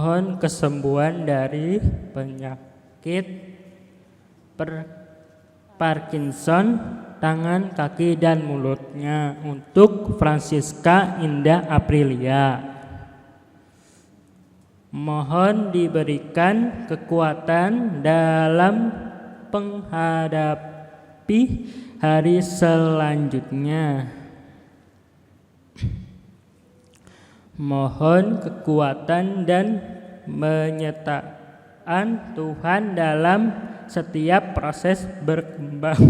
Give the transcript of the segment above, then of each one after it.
Mohon kesembuhan dari penyakit Parkinson, tangan, kaki, dan mulutnya untuk Francisca Indah Aprilia. Mohon diberikan kekuatan dalam menghadapi hari selanjutnya. Mohon kekuatan dan penyertaan Tuhan dalam setiap proses berkembang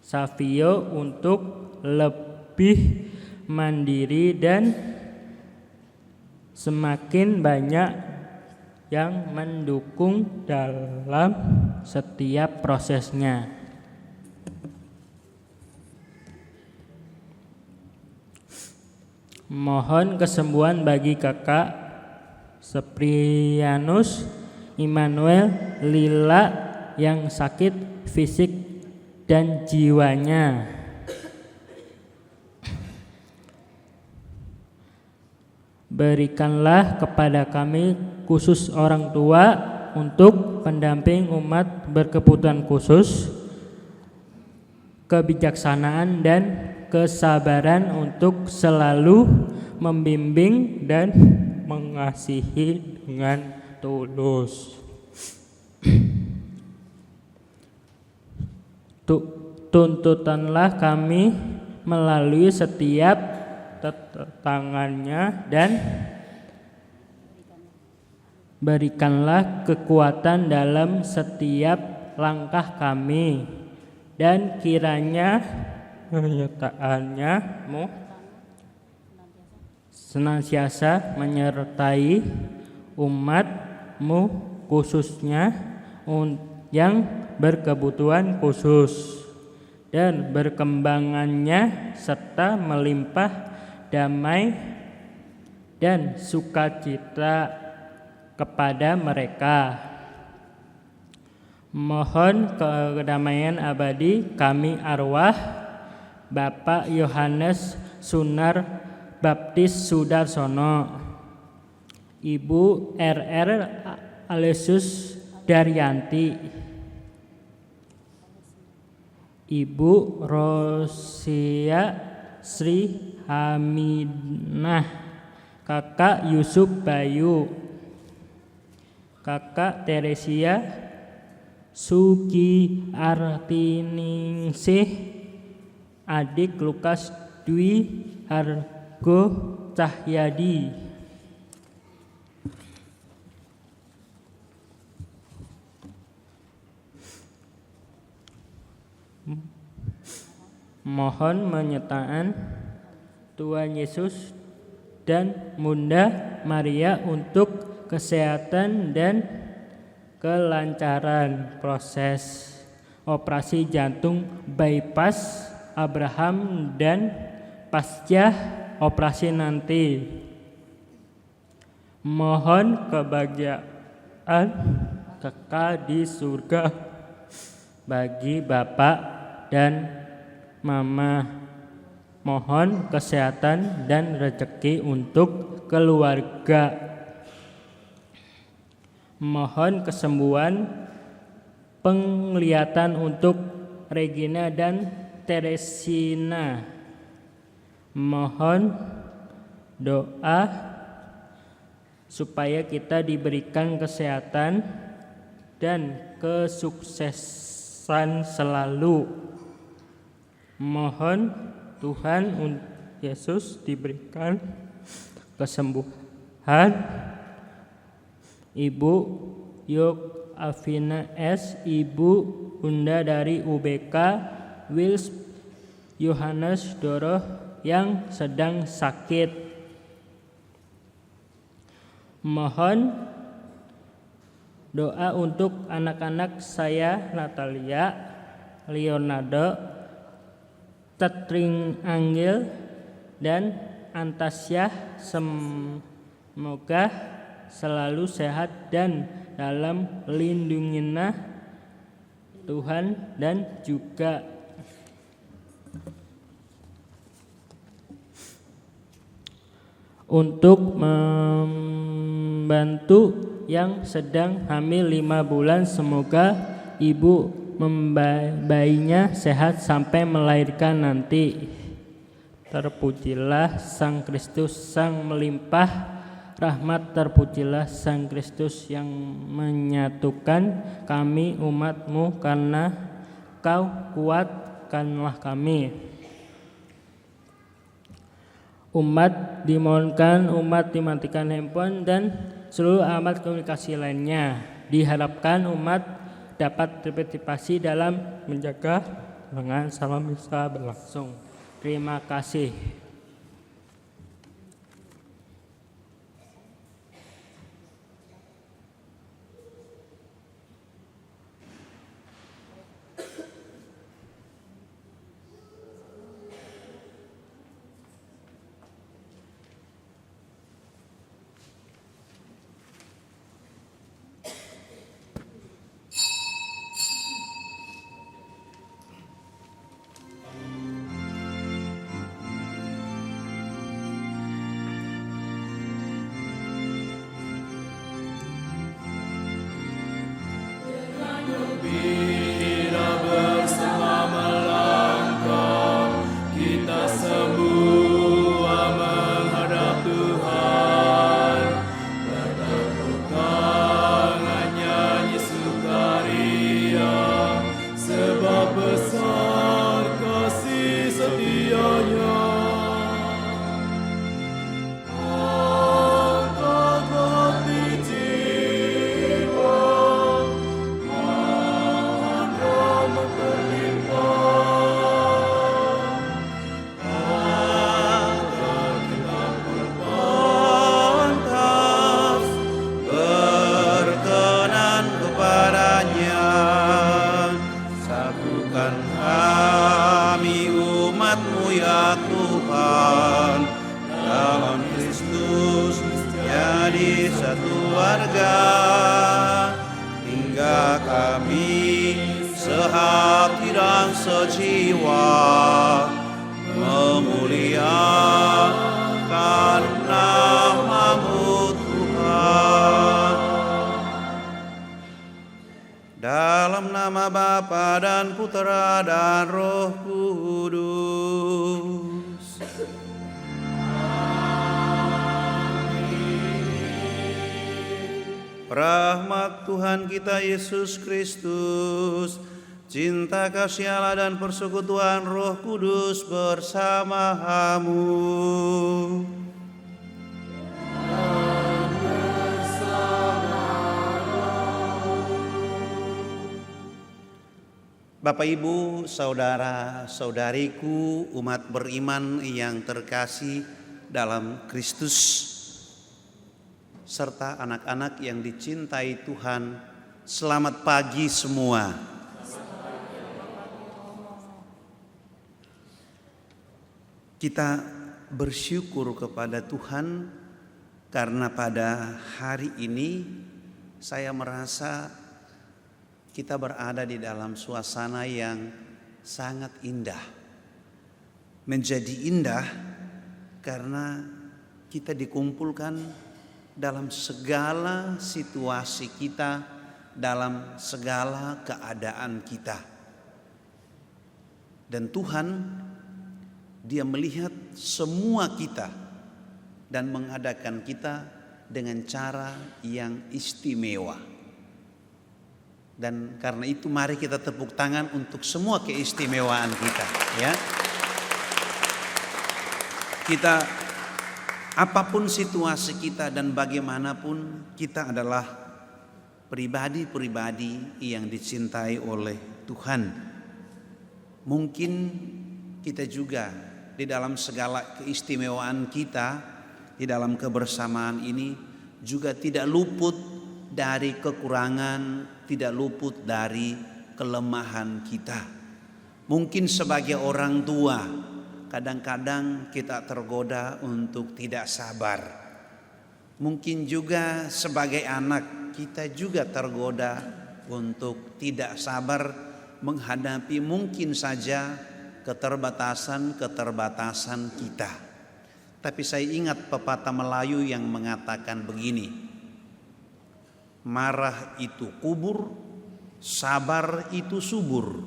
Savio untuk lebih mandiri dan semakin banyak yang mendukung dalam setiap prosesnya. Mohon kesembuhan bagi kakak Seprianus Immanuel Lila yang sakit fisik dan jiwanya. Berikanlah kepada kami khusus orang tua untuk pendamping umat berkebutuhan khusus, kebijaksanaan dan kesabaran untuk selalu membimbing dan mengasihi dengan tulus. Tuntutanlah kami melalui setiap tangannya dan berikanlah kekuatan dalam setiap langkah kami, dan kiranya penyertaannya-Mu senantiasa menyertai umat-Mu khususnya yang berkebutuhan khusus, dan berkembangannya serta melimpah damai dan sukacita kepada mereka. Mohon kedamaian abadi kami arwah Bapak Yohanes Sunar Baptis Sudarsono, Ibu RR Alesus Daryanti, Ibu Rosia Sri Haminah, Kakak Yusuf Bayu, Kakak Teresia Sugi Artiningsih, Adik Lukas Dwi Hargo Cahyadi. Mohon penyertaan Tuhan Yesus dan Bunda Maria untuk kesehatan dan kelancaran proses operasi jantung bypass Abraham dan pasca operasi nanti. Mohon kebahagiaan kekal di surga bagi Bapak dan Mama. Mohon kesehatan dan rezeki untuk keluarga. Mohon kesembuhan penglihatan untuk Regina dan Teresina. Mohon doa supaya kita diberikan kesehatan dan kesuksesan selalu. Mohon Tuhan Yesus diberikan kesembuhan. Ibu Yok Afina S, Ibu Bunda dari UBK Wils Yohanes Doroh yang sedang sakit. Mohon doa untuk anak-anak saya, Natalia, Leonardo, Tetring Anggil, dan Antasya. Semoga selalu sehat dan dalam lindunginya Tuhan, dan juga untuk pembantu yang sedang hamil 5 bulan. Semoga ibu bayinya sehat sampai melahirkan nanti. Terpujilah Sang Kristus, Sang melimpah rahmat. Terpujilah Sang Kristus yang menyatukan kami umat-Mu. Karena Kau kuatkanlah kami. Umat dimohonkan, umat dimatikan handphone dan seluruh alat komunikasi lainnya. Diharapkan umat dapat berpartisipasi dalam menjaga dengan salam misa berlangsung. Terima kasih. Dalam nama Bapa dan Putera dan Roh Kudus. Rahmat Tuhan kita Yesus Kristus, cinta kasih Allah dan persekutuan Roh Kudus bersamamu. Bapak Ibu, saudara-saudariku, umat beriman yang terkasih dalam Kristus, serta anak-anak yang dicintai Tuhan, selamat pagi semua. Kita bersyukur kepada Tuhan karena pada hari ini saya merasa kita berada di dalam suasana yang sangat indah. Menjadi indah karena kita dikumpulkan dalam segala situasi kita, dalam segala keadaan kita. Dan Tuhan, Dia melihat semua kita dan mengadakan kita dengan cara yang istimewa. Dan karena itu mari kita tepuk tangan untuk semua keistimewaan kita, ya. Kita apapun situasi kita dan bagaimanapun kita adalah pribadi-pribadi yang dicintai oleh Tuhan. Mungkin kita juga di dalam segala keistimewaan kita, di dalam kebersamaan ini juga tidak luput dari kekurangan, tidak luput dari kelemahan kita. Mungkin sebagai orang tua, kadang-kadang kita tergoda untuk tidak sabar. Mungkin juga sebagai anak, kita juga tergoda untuk tidak sabar menghadapi mungkin saja keterbatasan kita. Tapi saya ingat pepatah Melayu yang mengatakan begini, marah itu kubur, sabar itu subur.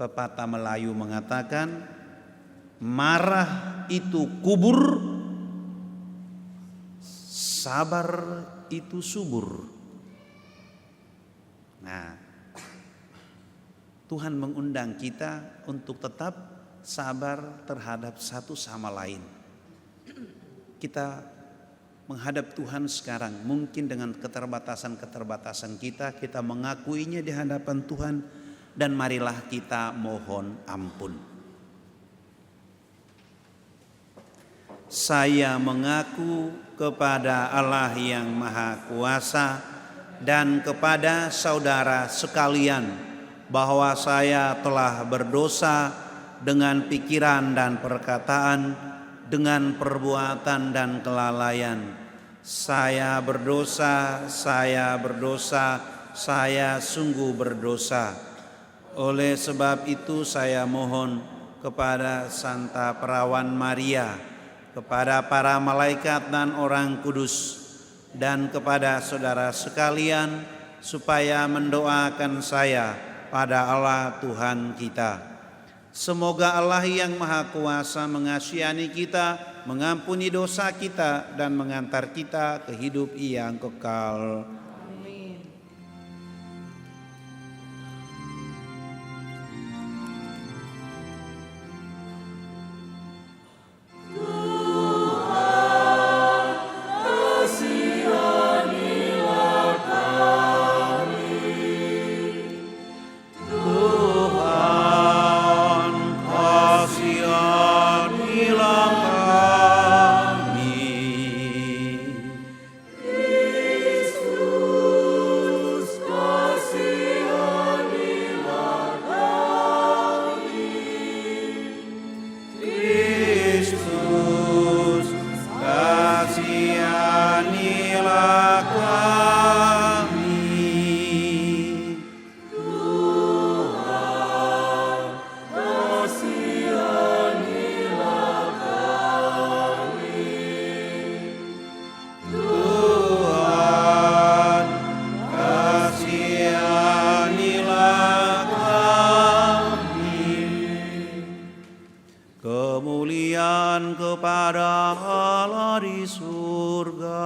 Pepatah Melayu mengatakan, marah itu kubur, sabar itu subur. Nah, Tuhan mengundang kita untuk tetap sabar terhadap satu sama lain. Kita menghadap Tuhan sekarang, mungkin dengan keterbatasan-keterbatasan kita mengakuinya di hadapan Tuhan, dan marilah kita mohon ampun. Saya mengaku kepada Allah yang Maha Kuasa dan kepada saudara sekalian bahwa saya telah berdosa dengan pikiran dan perkataan, dengan perbuatan dan kelalaian. Saya berdosa, saya sungguh berdosa. Oleh sebab itu saya mohon kepada Santa Perawan Maria, kepada para malaikat dan orang kudus, dan kepada saudara sekalian, supaya mendoakan saya pada Allah Tuhan kita. Semoga Allah yang Maha Kuasa mengasihani kita, mengampuni dosa kita, dan mengantar kita ke hidup yang kekal. Kemuliaan kepada Allah di surga.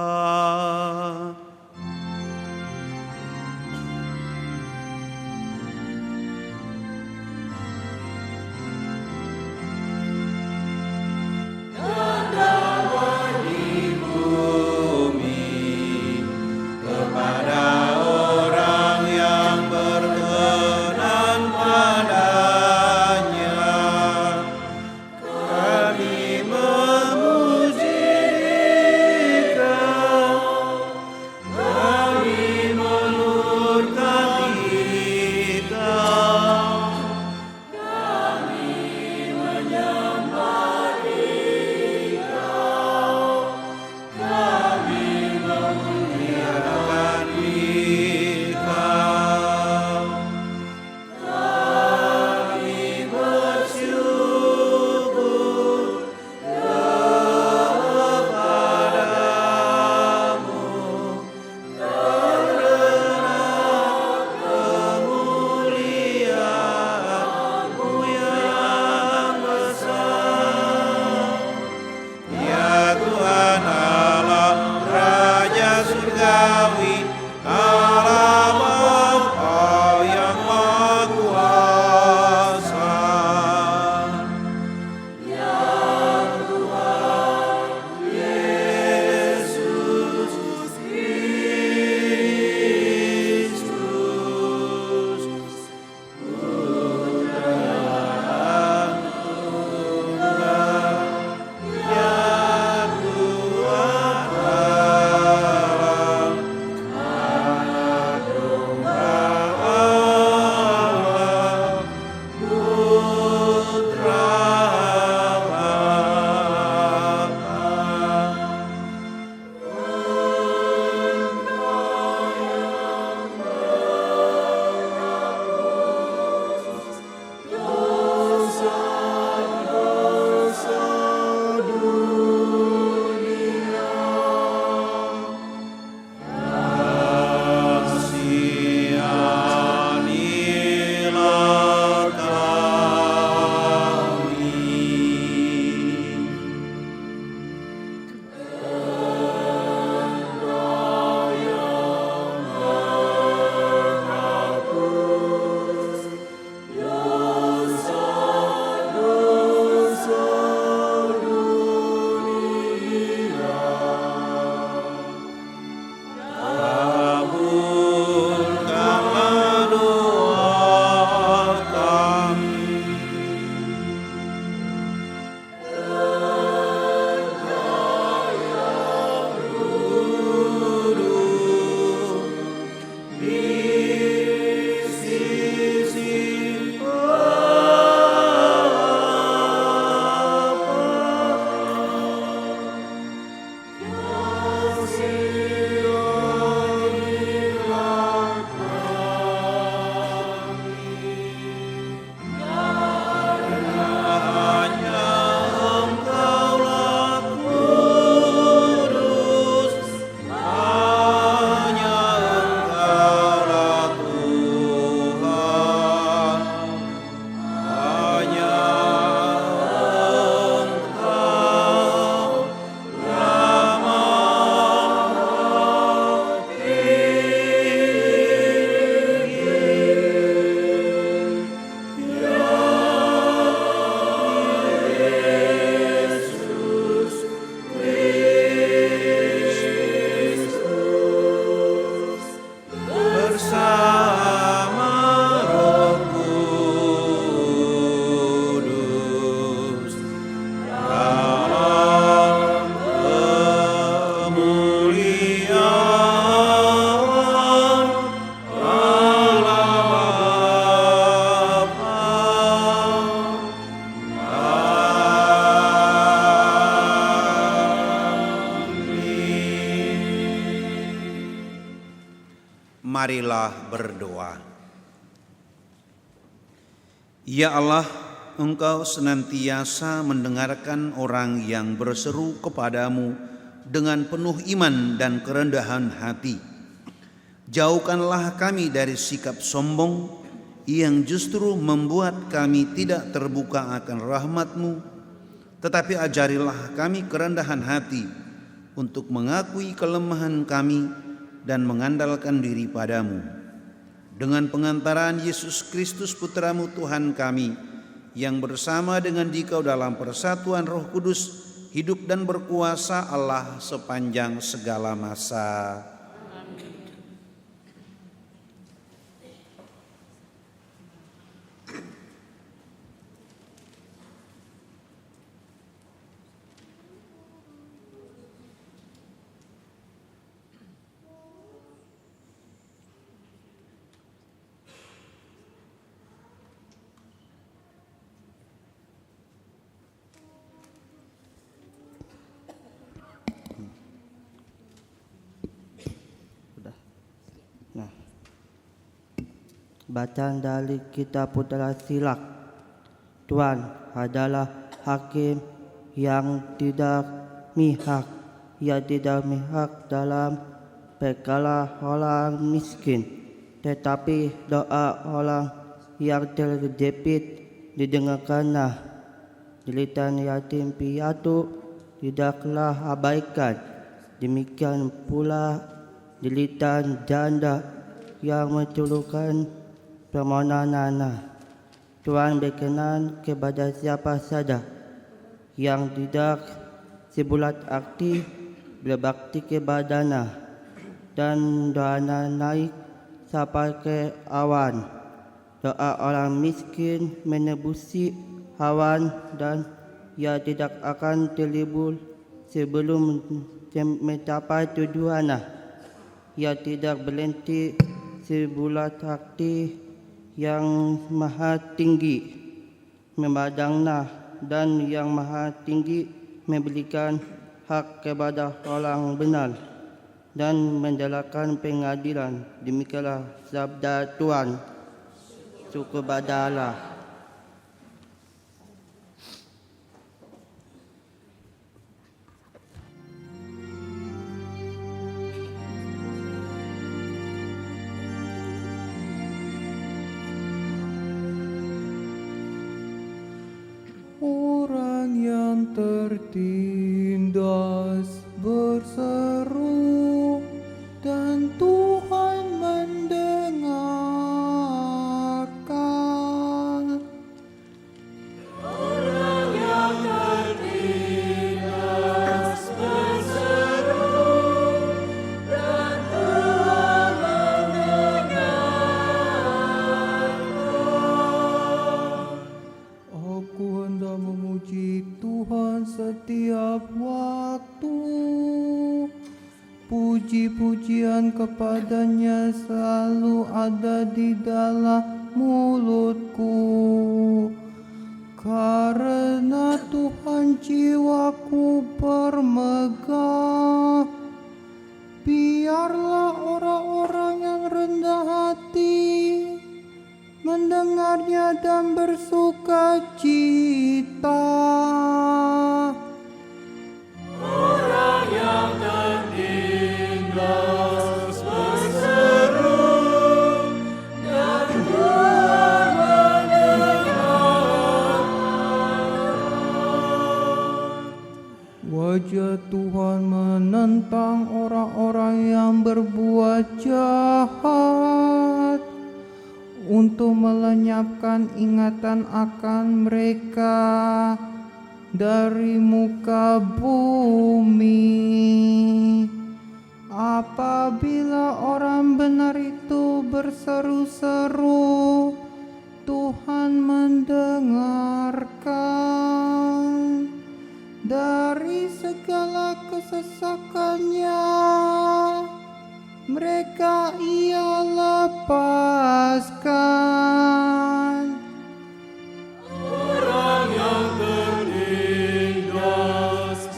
Marilah berdoa. Ya Allah, Engkau senantiasa mendengarkan orang yang berseru kepadamu dengan penuh iman dan kerendahan hati. Jauhkanlah kami dari sikap sombong yang justru membuat kami tidak terbuka akan rahmat-Mu, tetapi ajarilah kami kerendahan hati untuk mengakui kelemahan kami dan mengandalkan diri padamu. Dengan pengantaran Yesus Kristus Putra-Mu Tuhan kami, yang bersama dengan Dikau dalam persatuan Roh Kudus, hidup dan berkuasa Allah sepanjang segala masa. Bacaan dari Kitab Putra Silak. Tuhan adalah hakim yang tidak mihak. Ia tidak mihak dalam perkara orang miskin, tetapi doa orang yang terjepit didengarkannya. Jeritan yatim piatu tidaklah abaikan. Demikian pula jeritan janda yang menculurkan permohonannya. Tuhan berkenan kepada siapa saja yang tidak sebulat arti berbakti kepadanya, dan doanya naik sampai ke awan. Doa orang miskin menebusi awan, dan ia tidak akan terlibur sebelum mencapai tujuannya. Ia tidak berhenti sebulat hati yang maha tinggi memandangnya, dan yang maha tinggi memberikan hak kepada orang benar dan menjalankan pengadilan. Demikianlah sabda Tuhan. Syukur pada Allah. Orang yang tertindas berseru, dan Tuhan mendengarkan. Orang yang tertindas berseru, dan Tuhan mendengarkan. Aku hendak memuji Tuhan setiap waktu. Puji-pujian kepadanya selalu ada di dalam mulutku. Karena Tuhan jiwaku bermegah. Biarlah orang-orang yang rendah hati mendengarnya dan bersuka cita. Orang yang tertindas berseru, dan Tuhan mendengarkan. Wajah Tuhan menentang orang-orang yang berbuat jahat, untuk melenyapkan ingatan akan mereka dari muka bumi. Apabila orang benar itu berseru-seru, Tuhan mendengarkan. Dari segala kesesakannya mereka ia lepaskan. Orang yang tertindas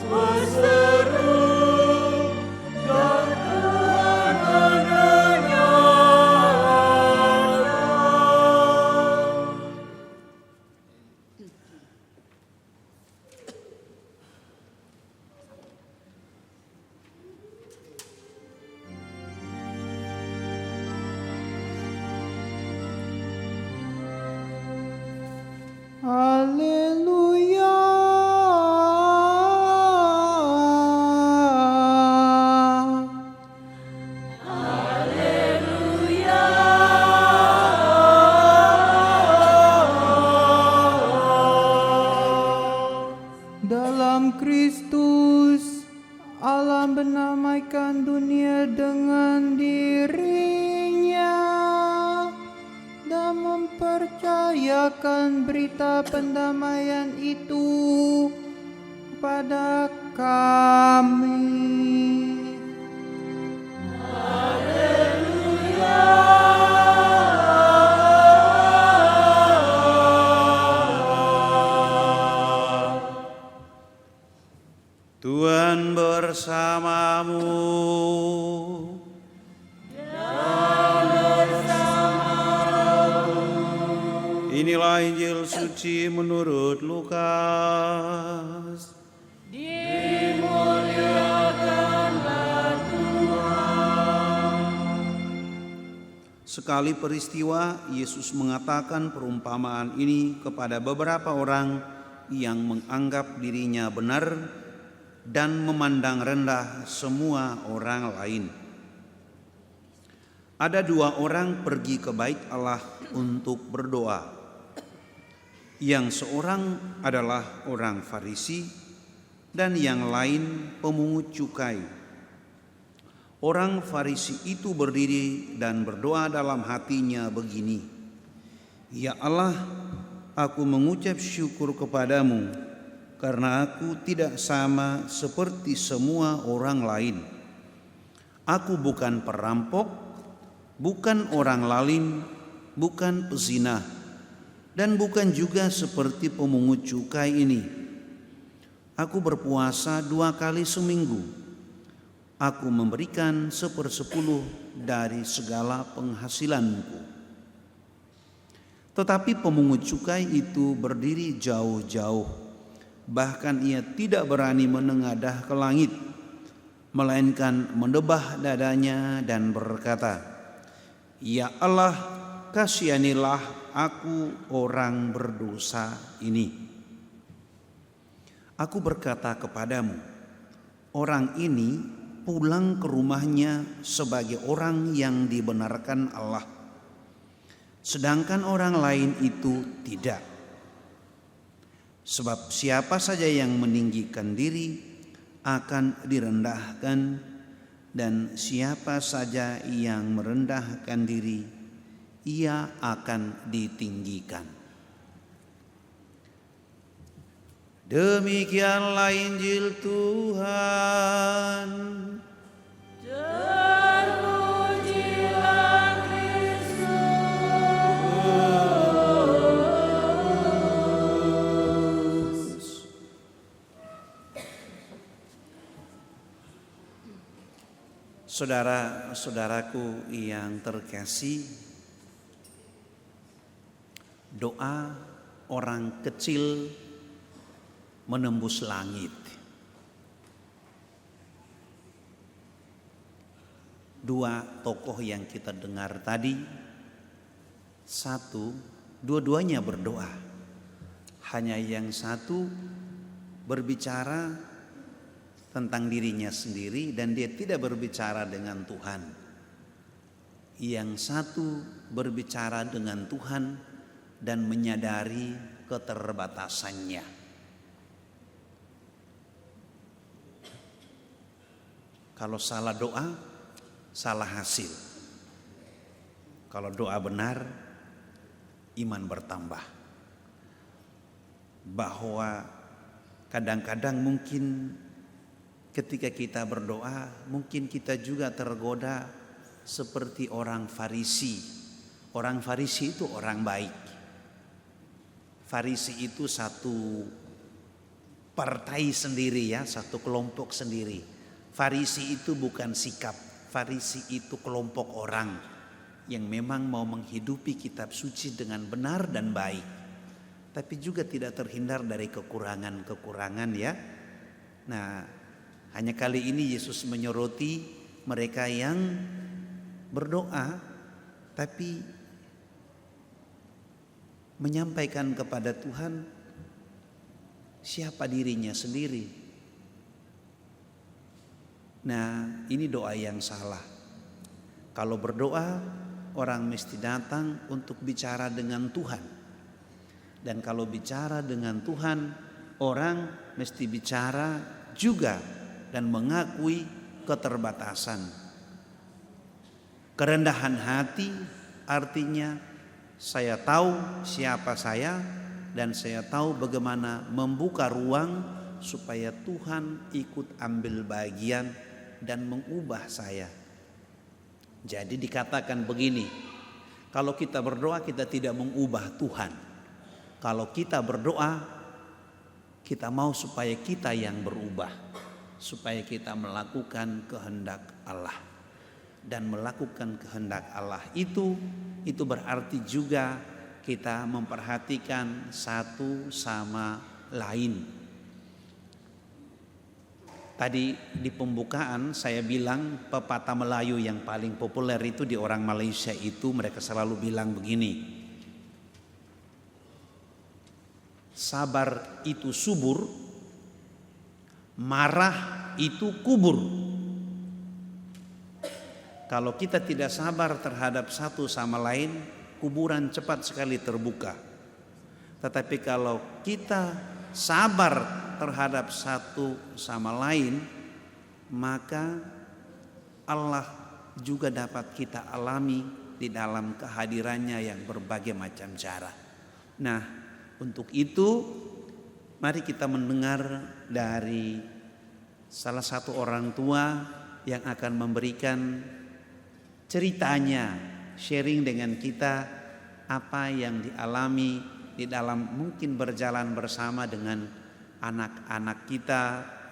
berseru, dan Tuhan mendengarkan. mendamaikan dunia dengan dirinya dan mempercayakan berita pendamaian itu kepada kami. Tuhan bersamamu. Inilah Injil suci menurut Lukas. Sekali peristiwa, Yesus mengatakan perumpamaan ini kepada beberapa orang yang menganggap dirinya benar dan memandang rendah semua orang lain. Ada dua orang pergi ke bait Allah untuk berdoa. Yang seorang adalah orang Farisi dan yang lain pemungut cukai. Orang Farisi itu berdiri dan berdoa dalam hatinya begini, "Ya Allah, aku mengucap syukur kepadamu karena aku tidak sama seperti semua orang lain. Aku bukan perampok, bukan orang lalim, bukan pezina, dan bukan juga seperti pemungut cukai ini. Aku berpuasa 2 kali seminggu. Aku memberikan 1/10 dari segala penghasilanku." Tetapi pemungut cukai itu berdiri jauh-jauh. Bahkan ia tidak berani menengadah ke langit, melainkan mendebah dadanya dan berkata, "Ya Allah, kasihanilah aku orang berdosa ini." Aku berkata kepadamu, orang ini pulang ke rumahnya sebagai orang yang dibenarkan Allah, sedangkan orang lain itu tidak. Sebab siapa saja yang meninggikan diri akan direndahkan, dan siapa saja yang merendahkan diri, ia akan ditinggikan. Demikianlah Injil Tuhan. Terpujilah Kristus. Saudara-saudaraku yang terkasih, doa orang kecil menembus langit. Dua tokoh yang kita dengar tadi, dua-duanya berdoa. Hanya yang satu berbicara tentang dirinya sendiri dan dia tidak berbicara dengan Tuhan. Yang satu berbicara dengan Tuhan dan menyadari keterbatasannya. Kalau salah doa, salah hasil. Kalau doa benar, iman bertambah. Bahwa kadang-kadang mungkin ketika kita berdoa, mungkin kita juga tergoda seperti orang Farisi. Orang Farisi itu orang baik. Farisi itu satu partai sendiri ya, satu kelompok sendiri. Farisi itu bukan sikap, Farisi itu kelompok orang yang memang mau menghidupi kitab suci dengan benar dan baik, tapi juga tidak terhindar dari kekurangan-kekurangan ya. Nah, hanya kali ini Yesus menyoroti mereka yang berdoa tapi menyampaikan kepada Tuhan siapa dirinya sendiri. Nah, ini doa yang salah. Kalau berdoa, orang mesti datang untuk bicara dengan Tuhan. Dan kalau bicara dengan Tuhan, orang mesti bicara juga dan mengakui keterbatasan. Kerendahan hati artinya saya tahu siapa saya dan saya tahu bagaimana membuka ruang supaya Tuhan ikut ambil bagian dan mengubah saya. Jadi dikatakan begini, kalau kita berdoa kita tidak mengubah Tuhan. Kalau kita berdoa kita mau supaya kita yang berubah, supaya kita melakukan kehendak Allah. Dan melakukan kehendak Allah itu berarti juga kita memperhatikan satu sama lain. Tadi di pembukaan saya bilang pepatah Melayu yang paling populer itu di orang Malaysia itu mereka selalu bilang begini, sabar itu subur, marah itu kubur. Kalau kita tidak sabar terhadap satu sama lain, kuburan cepat sekali terbuka. Tetapi kalau kita sabar terhadap satu sama lain, maka Allah juga dapat kita alami di dalam kehadirannya yang berbagai macam cara. Nah, untuk itu mari kita mendengar dari salah satu orang tua yang akan memberikan ceritanya, sharing dengan kita apa yang dialami di dalam mungkin berjalan bersama dengan anak-anak kita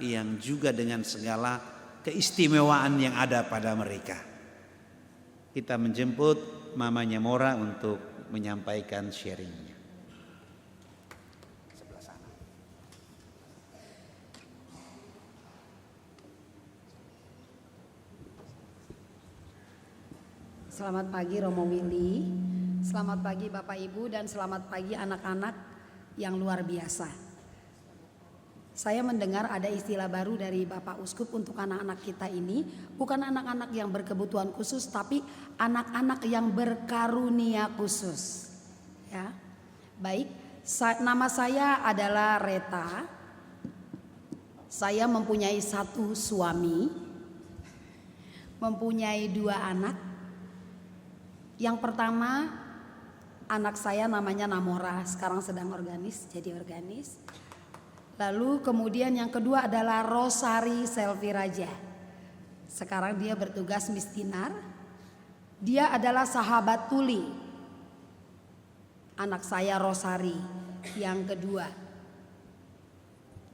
yang juga dengan segala keistimewaan yang ada pada mereka. Kita menjemput mamanya Mora untuk menyampaikan sharingnya. Sebelah sana. Selamat pagi Romo Willy, selamat pagi Bapak Ibu, dan selamat pagi anak-anak yang luar biasa. Saya mendengar ada istilah baru dari Bapak Uskup untuk anak-anak kita ini, bukan anak-anak yang berkebutuhan khusus, tapi anak-anak yang berkarunia khusus. Ya, baik. Nama saya adalah Reta. Saya mempunyai satu suami, mempunyai 2 anak. Yang pertama anak saya namanya Namora, sekarang sedang jadi organis. Lalu kemudian yang kedua adalah Rosari Selvi Raja. Sekarang dia bertugas Miss Dinar. Dia adalah sahabat tuli anak saya Rosari yang kedua.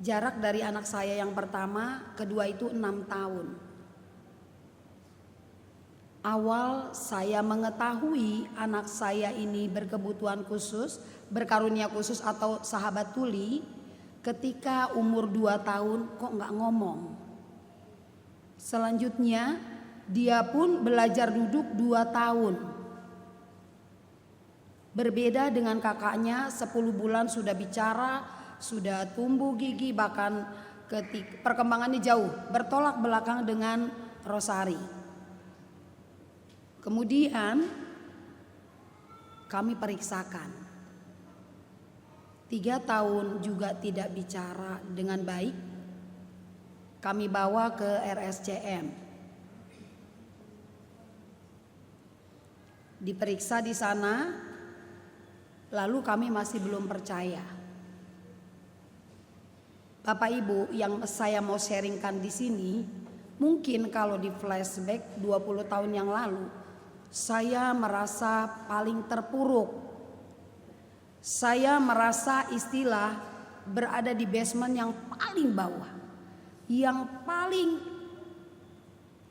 Jarak dari anak saya yang pertama, kedua itu 6 tahun. Awal saya mengetahui anak saya ini berkebutuhan khusus, berkarunia khusus atau sahabat tuli, ketika umur 2 tahun kok nggak ngomong. Selanjutnya dia pun belajar duduk 2 tahun. Berbeda dengan kakaknya, 10 bulan sudah bicara, sudah tumbuh gigi, bahkan perkembangannya jauh bertolak belakang dengan Rosari. Kemudian kami periksakan, 3 tahun juga tidak bicara dengan baik. Kami bawa ke RSCM, diperiksa di sana, lalu kami masih belum percaya. Bapak Ibu, yang saya mau sharingkan di sini, mungkin kalau di flashback 20 tahun yang lalu, saya merasa paling terpuruk. Saya merasa istilah berada di basement yang paling bawah, yang paling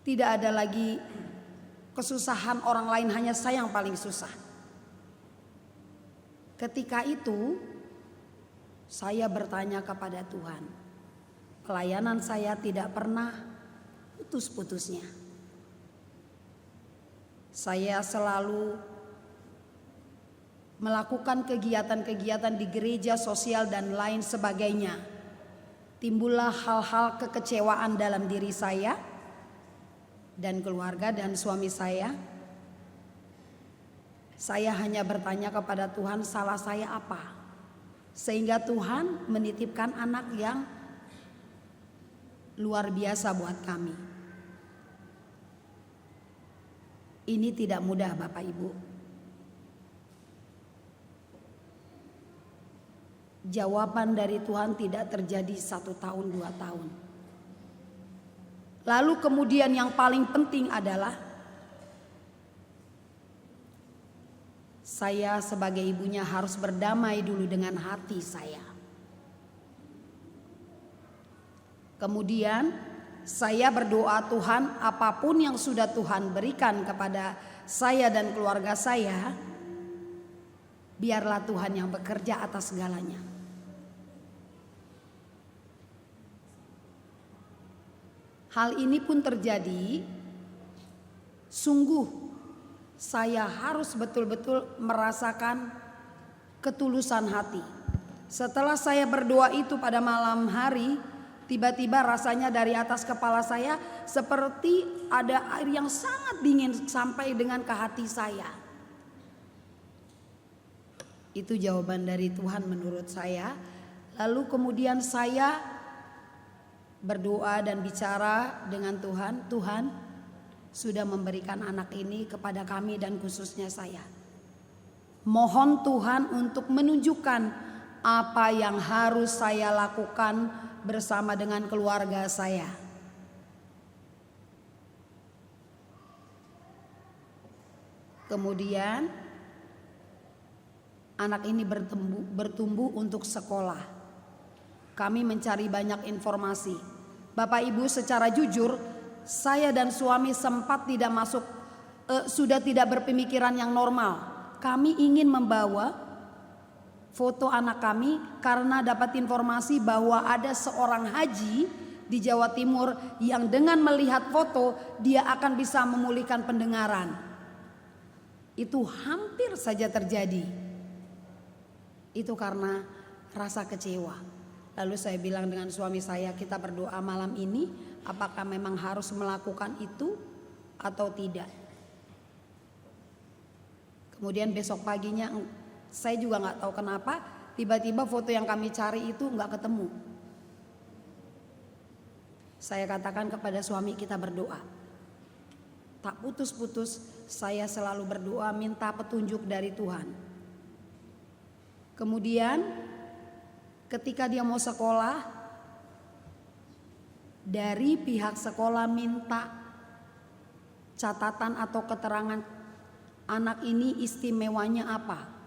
tidak ada lagi kesusahan orang lain, hanya saya yang paling susah. Ketika itu saya bertanya kepada Tuhan, pelayanan saya tidak pernah putus-putusnya. Saya selalu melakukan kegiatan-kegiatan di gereja, sosial dan lain sebagainya. Timbullah hal-hal kekecewaan dalam diri saya dan keluarga dan suami saya. Saya hanya bertanya kepada Tuhan, salah saya apa? Sehingga Tuhan menitipkan anak yang luar biasa buat kami. Ini tidak mudah Bapak Ibu. Jawaban dari Tuhan tidak terjadi 1 tahun 2 tahun. Lalu kemudian yang paling penting adalah saya sebagai ibunya harus berdamai dulu dengan hati saya. Kemudian saya berdoa, Tuhan, apapun yang sudah Tuhan berikan kepada saya dan keluarga saya, biarlah Tuhan yang bekerja atas segalanya. Hal ini pun terjadi, sungguh saya harus betul-betul merasakan ketulusan hati. Setelah saya berdoa itu pada malam hari, tiba-tiba rasanya dari atas kepala saya seperti ada air yang sangat dingin sampai dengan ke hati saya. Itu jawaban dari Tuhan menurut saya. Lalu kemudian saya berdoa dan bicara dengan Tuhan. Tuhan sudah memberikan anak ini kepada kami dan khususnya saya. Mohon Tuhan untuk menunjukkan apa yang harus saya lakukan bersama dengan keluarga saya. Kemudian anak ini bertumbuh untuk sekolah. Kami mencari banyak informasi. Bapak Ibu, secara jujur saya dan suami sempat sudah tidak berpemikiran yang normal. Kami ingin membawa foto anak kami karena dapat informasi bahwa ada seorang haji di Jawa Timur yang dengan melihat foto dia akan bisa memulihkan pendengaran. Itu hampir saja terjadi. Itu karena rasa kecewa. Lalu saya bilang dengan suami saya, kita berdoa malam ini apakah memang harus melakukan itu atau tidak. Kemudian besok paginya saya juga gak tahu kenapa tiba-tiba foto yang kami cari itu gak ketemu. Saya katakan kepada suami, kita berdoa. Tak putus-putus saya selalu berdoa minta petunjuk dari Tuhan. Kemudian ketika dia mau sekolah, dari pihak sekolah minta catatan atau keterangan anak ini istimewanya apa.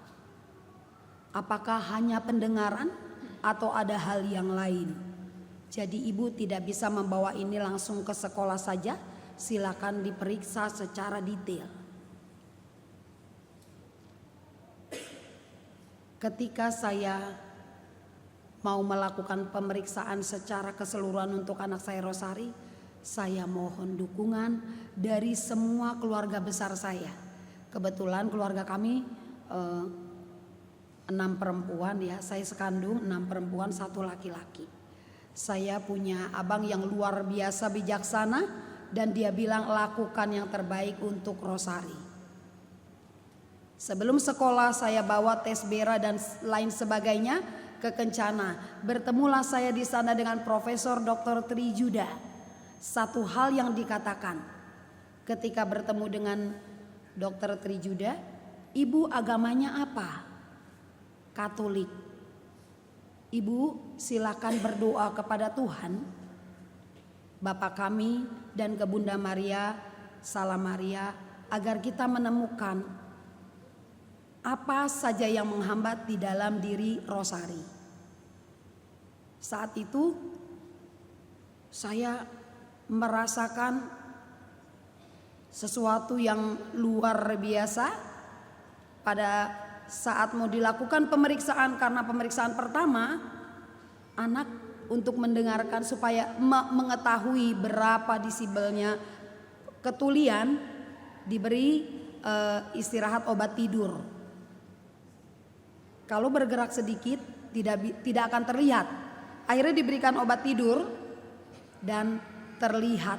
Apakah hanya pendengaran atau ada hal yang lain. Jadi ibu tidak bisa membawa ini langsung ke sekolah saja, silakan diperiksa secara detail. Ketika saya mau melakukan pemeriksaan secara keseluruhan untuk anak saya Rosari, saya mohon dukungan dari semua keluarga besar saya. Kebetulan keluarga kami 6 perempuan ya, saya sekandung 6 perempuan 1 laki-laki. Saya punya abang yang luar biasa bijaksana dan dia bilang lakukan yang terbaik untuk Rosari. Sebelum sekolah saya bawa tes bera dan lain sebagainya ke Kencana. Bertemulah saya di sana dengan Profesor Dr. Tri Juda. Satu hal yang dikatakan ketika bertemu dengan Dr. Tri Juda, ibu agamanya apa? Katolik. Ibu silakan berdoa kepada Tuhan, Bapa kami dan ke Bunda Maria, Salam Maria, agar kita menemukan apa saja yang menghambat di dalam diri Rosari. Saat itu saya merasakan sesuatu yang luar biasa pada saat mau dilakukan pemeriksaan. Karena pemeriksaan pertama anak untuk mendengarkan supaya mengetahui berapa desibelnya ketulian, diberi istirahat obat tidur. Kalau bergerak sedikit tidak akan terlihat. Akhirnya diberikan obat tidur dan terlihat.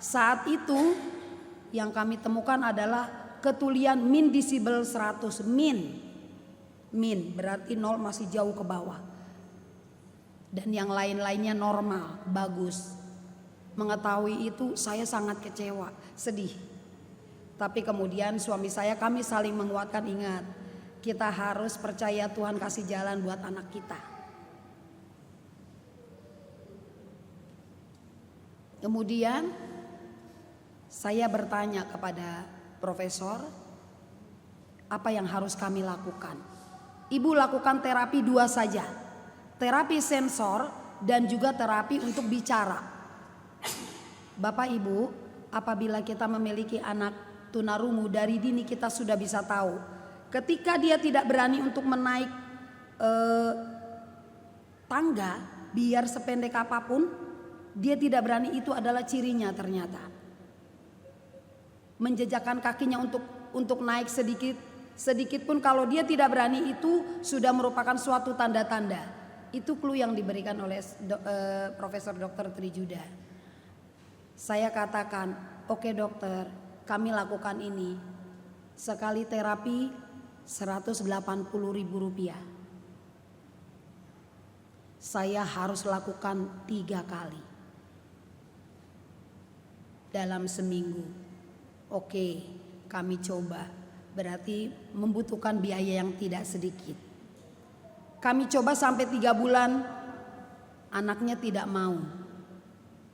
Saat itu yang kami temukan adalah ketulian min desibel 100 min. Min berarti 0 masih jauh ke bawah. Dan yang lain-lainnya normal, bagus. Mengetahui itu saya sangat kecewa, sedih. Tapi kemudian suami saya, kami saling menguatkan, ingat, kita harus percaya Tuhan kasih jalan buat anak kita. Kemudian saya bertanya kepada profesor, apa yang harus kami lakukan? Ibu lakukan terapi 2 saja, terapi sensor dan juga terapi untuk bicara. Bapak Ibu, apabila kita memiliki anak tunarungu, dari dini kita sudah bisa tahu, ketika dia tidak berani untuk menaik tangga, biar sependek apapun, dia tidak berani, itu adalah cirinya ternyata. Menjejakkan kakinya untuk naik sedikit pun, kalau dia tidak berani, itu sudah merupakan suatu tanda-tanda. Itu clue yang diberikan oleh Profesor Dr. Trijuda. Saya katakan, oke dokter, kami lakukan ini. Sekali terapi 180.000 rupiah. Saya harus lakukan 3 kali dalam seminggu. Oke, kami coba. Berarti membutuhkan biaya yang tidak sedikit. Kami coba sampai 3 bulan, anaknya tidak mau.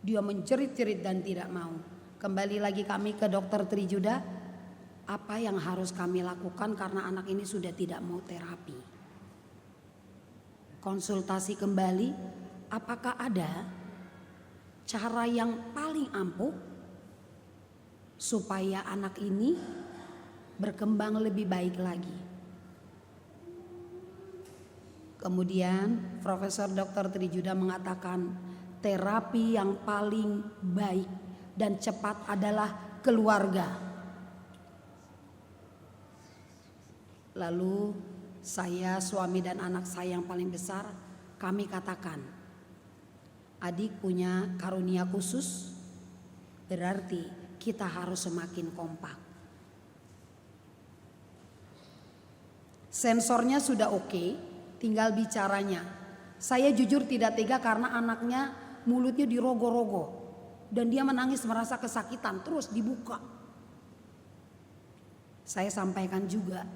Dia menjerit-jerit dan tidak mau. Kembali lagi kami ke Dokter Trijuda, apa yang harus kami lakukan karena anak ini sudah tidak mau terapi. Konsultasi kembali, apakah ada cara yang paling ampuh supaya anak ini berkembang lebih baik lagi. Kemudian Profesor Dr. Trijuda mengatakan terapi yang paling baik dan cepat adalah keluarga. Lalu saya, suami dan anak saya yang paling besar, kami katakan, adik punya karunia khusus, berarti kita harus semakin kompak. Sensornya sudah oke, tinggal bicaranya. Saya jujur tidak tega karena anaknya mulutnya dirogo-rogo dan dia menangis merasa kesakitan, terus dibuka. Saya sampaikan juga,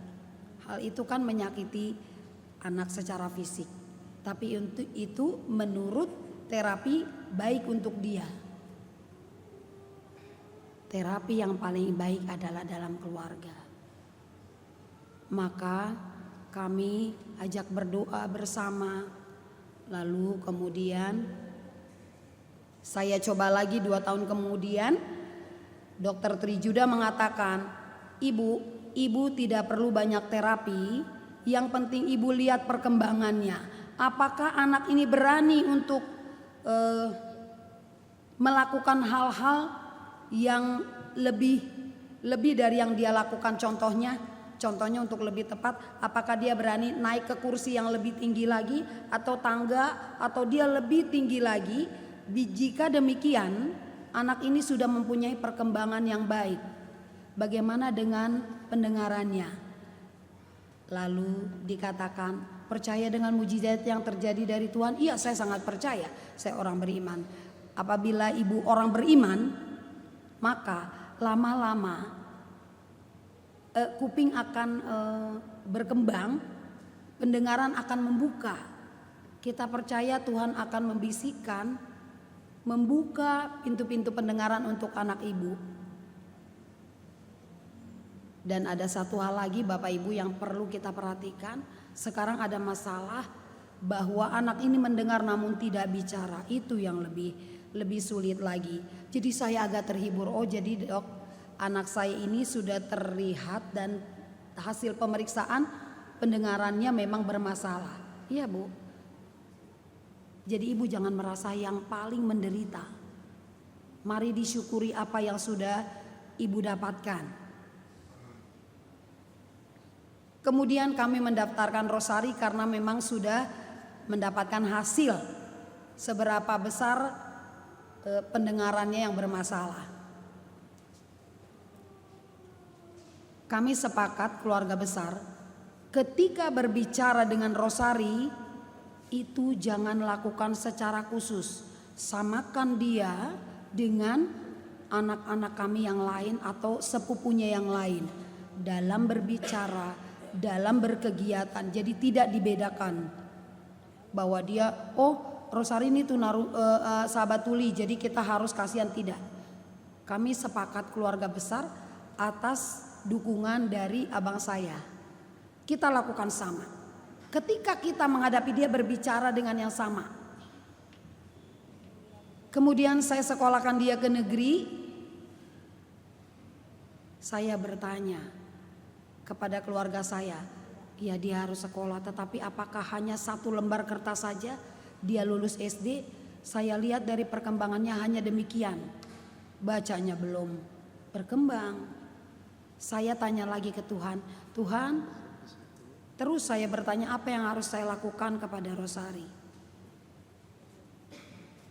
hal itu kan menyakiti anak secara fisik, tapi untuk itu menurut terapi baik untuk dia. Terapi yang paling baik adalah dalam keluarga. Maka kami ajak berdoa bersama. Lalu kemudian saya coba lagi 2 tahun kemudian. Dokter Trijuda mengatakan, Ibu tidak perlu banyak terapi. Yang penting ibu lihat perkembangannya. Apakah anak ini berani untuk melakukan hal-hal yang lebih dari yang dia lakukan. Contohnya untuk lebih tepat, apakah dia berani naik ke kursi yang lebih tinggi lagi, atau tangga, atau dia lebih tinggi lagi. Jika demikian, anak ini sudah mempunyai perkembangan yang baik. Bagaimana dengan pendengarannya? Lalu dikatakan, percaya dengan mujizat yang terjadi dari Tuhan? Iya, saya sangat percaya. Saya orang beriman. Apabila ibu orang beriman, maka lama-lama kuping akan berkembang, pendengaran akan membuka. Kita percaya Tuhan akan membisikkan, membuka pintu-pintu pendengaran untuk anak ibu. Dan ada satu hal lagi Bapak Ibu yang perlu kita perhatikan. Sekarang ada masalah bahwa anak ini mendengar namun tidak bicara. Itu yang lebih sulit lagi. Jadi saya agak terhibur. Oh jadi dok, anak saya ini sudah terlihat dan hasil pemeriksaan pendengarannya memang bermasalah. Iya Bu. Jadi ibu jangan merasa yang paling menderita. Mari disyukuri apa yang sudah ibu dapatkan. Kemudian kami mendaftarkan Rosari karena memang sudah mendapatkan hasil seberapa besar pendengarannya yang bermasalah. Kami sepakat keluarga besar, ketika berbicara dengan Rosari itu jangan lakukan secara khusus. Samakan dia dengan anak-anak kami yang lain atau sepupunya yang lain dalam berbicara, dalam berkegiatan. Jadi tidak dibedakan bahwa dia Rosari ini sahabat tuli, jadi kita harus kasihan, tidak. Kami sepakat keluarga besar atas dukungan dari abang saya. Kita lakukan sama. Ketika kita menghadapi dia berbicara dengan yang sama. Kemudian saya sekolahkan dia ke negeri. Saya bertanya kepada keluarga saya, ya dia harus sekolah, tetapi apakah hanya 1 lembar kertas saja dia lulus SD? Saya lihat dari perkembangannya hanya demikian. Bacanya belum berkembang. Saya tanya lagi ke Tuhan, Tuhan, terus saya bertanya apa yang harus saya lakukan kepada Rosari.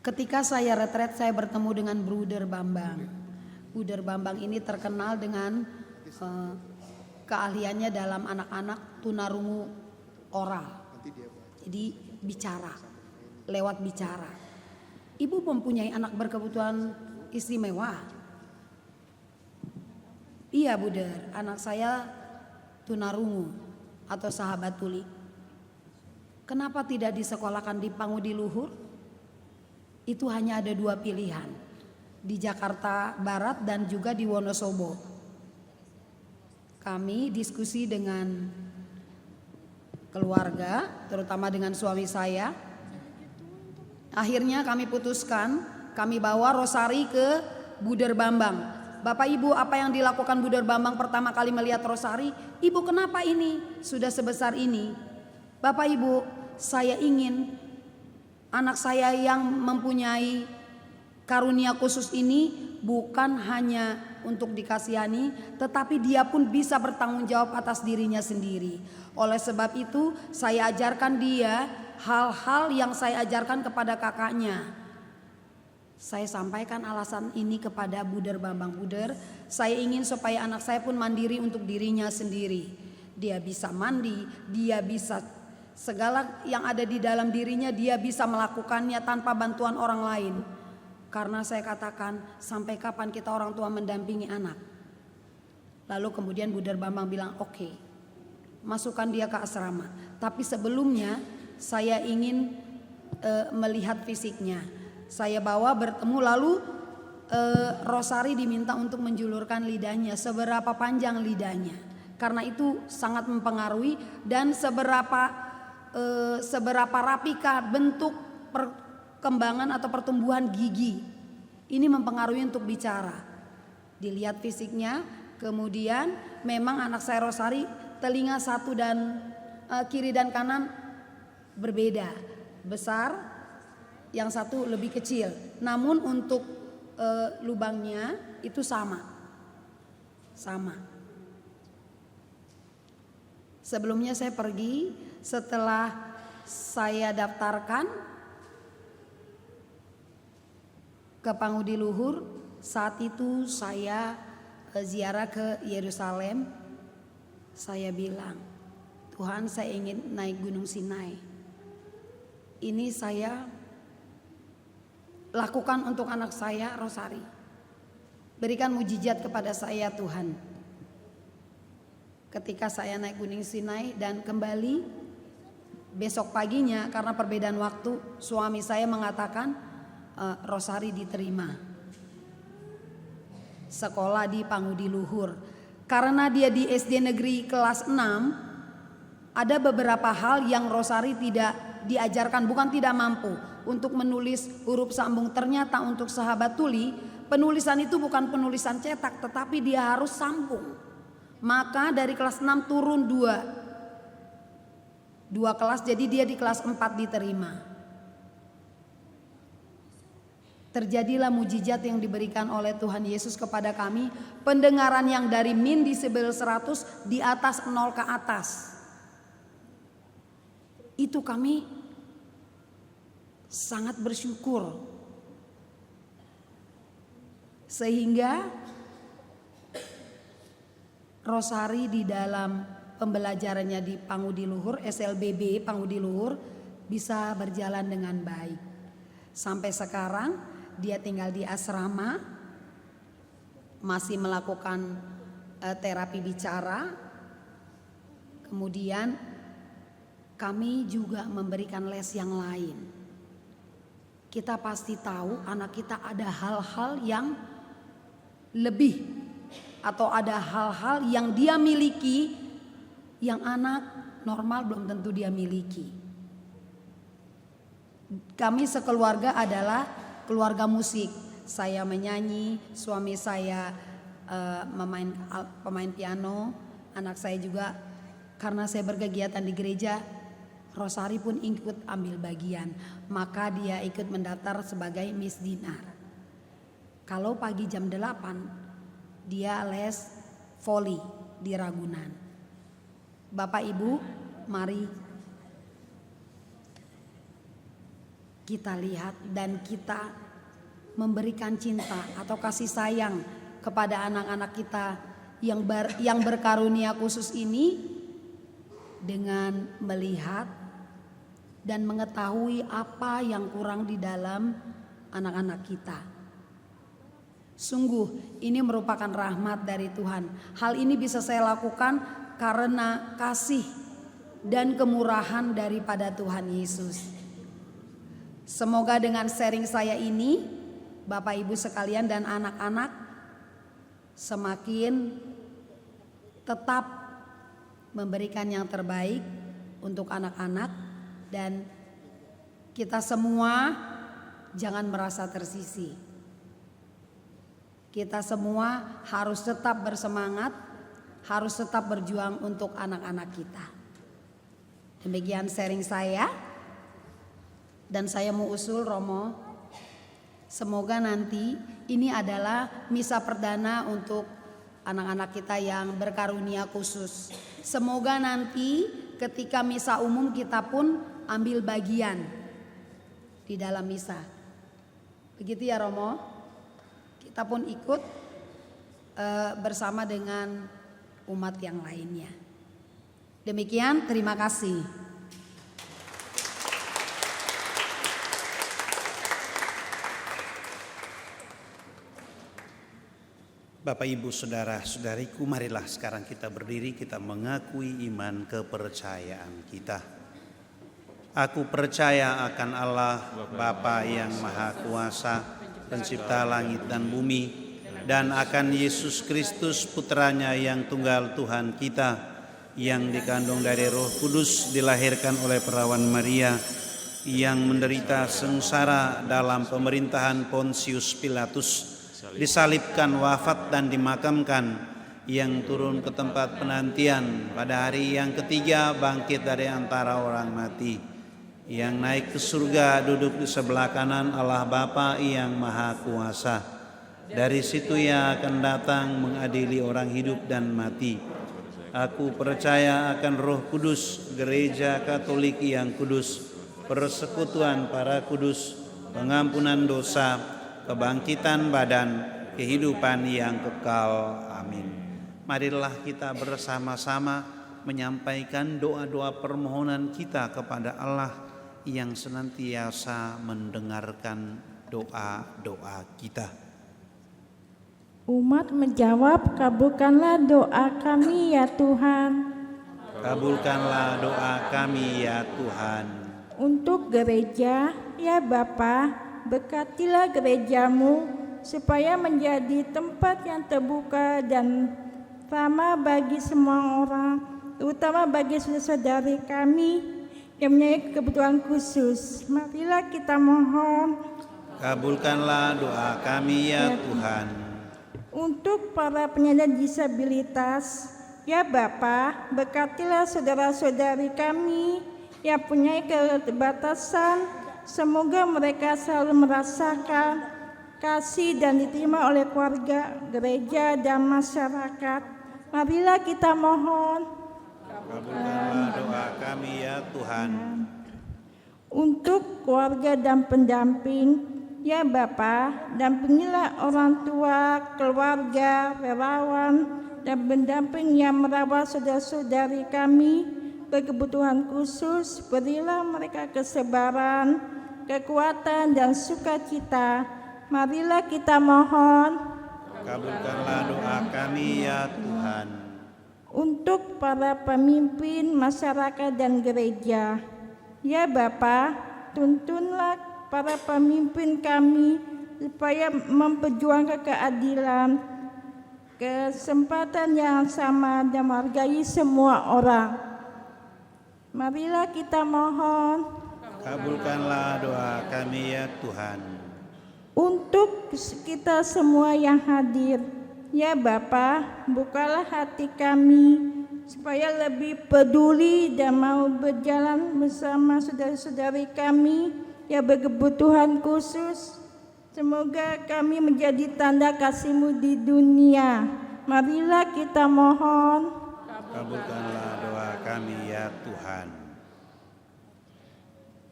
Ketika saya retret, saya bertemu dengan Bruder Bambang. Bruder Bambang ini terkenal dengan keahliannya dalam anak-anak tunarungu oral. Jadi bicara, lewat bicara. Ibu mempunyai anak berkebutuhan istimewa. Iya Buder, anak saya tunarungu atau sahabat tuli. Kenapa tidak disekolahkan di Pangudi Luhur? Itu hanya ada 2 pilihan, di Jakarta Barat dan juga di Wonosobo. Kami diskusi dengan keluarga, terutama dengan suami saya. Akhirnya kami putuskan, kami bawa Rosari ke Buder Bambang. Bapak Ibu, apa yang dilakukan Buder Bambang pertama kali melihat Rosari? Ibu, kenapa ini sudah sebesar ini? Bapak Ibu, saya ingin anak saya yang mempunyai karunia khusus ini bukan hanya untuk dikasihani, tetapi dia pun bisa bertanggung jawab atas dirinya sendiri. Oleh sebab itu saya ajarkan dia hal-hal yang saya ajarkan kepada kakaknya. Saya sampaikan alasan ini kepada Buder Bambang. Buder, saya ingin supaya anak saya pun mandiri untuk dirinya sendiri. Dia bisa mandi, dia bisa segala yang ada di dalam dirinya, dia bisa melakukannya tanpa bantuan orang lain. Karena saya katakan, sampai kapan kita orang tua mendampingi anak? Lalu kemudian Buder Bambang bilang, oke, masukkan dia ke asrama. Tapi sebelumnya saya ingin melihat fisiknya. Saya bawa bertemu, lalu Rosari diminta untuk menjulurkan lidahnya, seberapa panjang lidahnya. Karena itu sangat mempengaruhi, dan seberapa rapikah bentuk perkembangan atau pertumbuhan gigi. Ini mempengaruhi untuk bicara. Dilihat fisiknya, kemudian memang anak saya Rosari telinga satu dan kiri dan kanan berbeda, besar. Yang satu lebih kecil, namun untuk lubangnya itu sama. Sebelumnya saya pergi, setelah saya daftarkan ke Pangudi Luhur, saat itu saya ziarah ke Yerusalem. Saya bilang, Tuhan, saya ingin naik Gunung Sinai. Ini saya lakukan untuk anak saya Rosari. Berikan mujizat kepada saya Tuhan. Ketika saya naik Gunung Sinai dan kembali besok paginya, karena perbedaan waktu, suami saya mengatakan Rosari diterima sekolah di Pangudi Luhur. Karena dia di SD negeri kelas 6, ada beberapa hal yang Rosari tidak diajarkan, bukan tidak mampu untuk menulis huruf sambung. Ternyata untuk sahabat tuli, penulisan itu bukan penulisan cetak, tetapi dia harus sambung. Maka dari kelas 6 turun 2 kelas, jadi dia di kelas 4 diterima. Terjadilah mujizat yang diberikan oleh Tuhan Yesus kepada kami. Pendengaran yang dari min desibel 100 di atas 0 ke atas. Itu kami sangat bersyukur. Sehingga Rosari di dalam pembelajarannya di Pangudi Luhur, SLBB Pangudi Luhur, bisa berjalan dengan baik. Sampai sekarang dia tinggal di asrama masih melakukan terapi bicara. Kemudian kami juga memberikan les yang lain. Kita pasti tahu anak kita ada hal-hal yang lebih atau ada hal-hal yang dia miliki yang anak normal belum tentu dia miliki. Kami sekeluarga adalah keluarga musik. Saya menyanyi, suami saya pemain piano, anak saya juga karena saya berkegiatan di gereja, Rosari pun ikut ambil bagian. Maka dia ikut mendaftar sebagai Miss Dinar. Kalau pagi jam 8 dia les voli di Ragunan. Bapak Ibu, mari kita lihat dan kita memberikan cinta atau kasih sayang kepada anak-anak kita yang berkarunia khusus ini dengan melihat dan mengetahui apa yang kurang di dalam anak-anak kita. Sungguh ini merupakan rahmat dari Tuhan. Hal ini bisa saya lakukan karena kasih dan kemurahan daripada Tuhan Yesus. Semoga dengan sharing saya ini, Bapak Ibu sekalian dan anak-anak semakin tetap memberikan yang terbaik untuk anak-anak dan kita semua jangan merasa tersisih. Kita semua harus tetap bersemangat, harus tetap berjuang untuk anak-anak kita. Demikian sharing saya. Dan saya mau usul Romo, semoga nanti ini adalah misa perdana untuk anak-anak kita yang berkarunia khusus. Semoga nanti ketika misa umum kita pun ambil bagian di dalam misa. Begitu ya Romo? Kita pun ikut bersama dengan umat yang lainnya. Demikian, terima kasih. Bapak Ibu saudara-saudariku, marilah sekarang kita berdiri, kita mengakui iman kepercayaan kita. Aku percaya akan Allah Bapa yang Maha Kuasa, Pencipta langit dan bumi, dan akan Yesus Kristus putranya yang tunggal Tuhan kita, yang dikandung dari Roh Kudus, dilahirkan oleh perawan Maria, yang menderita sengsara dalam pemerintahan Pontius Pilatus, disalibkan, wafat dan dimakamkan, yang turun ke tempat penantian, pada hari yang ketiga bangkit dari antara orang mati, yang naik ke surga, duduk di sebelah kanan Allah Bapa yang Maha Kuasa. Dari situ Ia akan datang mengadili orang hidup dan mati. Aku percaya akan Roh Kudus, Gereja Katolik yang kudus, persekutuan para kudus, pengampunan dosa, kebangkitan badan, kehidupan yang kekal. Amin. Marilah kita bersama-sama menyampaikan doa-doa permohonan kita kepada Allah yang senantiasa mendengarkan doa-doa kita. Umat menjawab, kabulkanlah doa kami ya Tuhan. Kabulkanlah doa kami ya Tuhan. Untuk gereja, ya Bapa, berkatilah gerejamu supaya menjadi tempat yang terbuka dan ramah bagi semua orang, terutama bagi saudara-saudari kami yang mempunyai kebutuhan khusus. Marilah kita mohon. Kabulkanlah doa kami ya Tuhan. Untuk para penyandang disabilitas, ya Bapa, berkatilah saudara-saudari kami yang punya keterbatasan. Semoga mereka selalu merasakan kasih dan diterima oleh keluarga, gereja, dan masyarakat. Marilah kita mohon. Kabulkanlah doa kami ya Tuhan. Untuk keluarga dan pendamping, ya Bapa, dampingilah orang tua, keluarga, relawan, dan pendamping yang merawat saudara-saudari kami berkebutuhan khusus. Berilah mereka kesabaran, kekuatan, dan sukacita. Marilah kita mohon. Kabulkanlah doa kami ya Tuhan. Untuk para pemimpin masyarakat dan gereja, ya Bapa, tuntunlah para pemimpin kami supaya memperjuangkan keadilan, kesempatan yang sama dan menghargai semua orang. Marilah kita mohon Kabulkanlah doa kami ya Tuhan. untuk kita semua yang hadir. Ya Bapa, bukalah hati kami supaya lebih peduli dan mau berjalan bersama saudara-saudari kami yang berkebutuhan khusus. Semoga kami menjadi tanda kasih-Mu di dunia. Marilah kita mohon. Kabulkanlah doa kami ya Tuhan.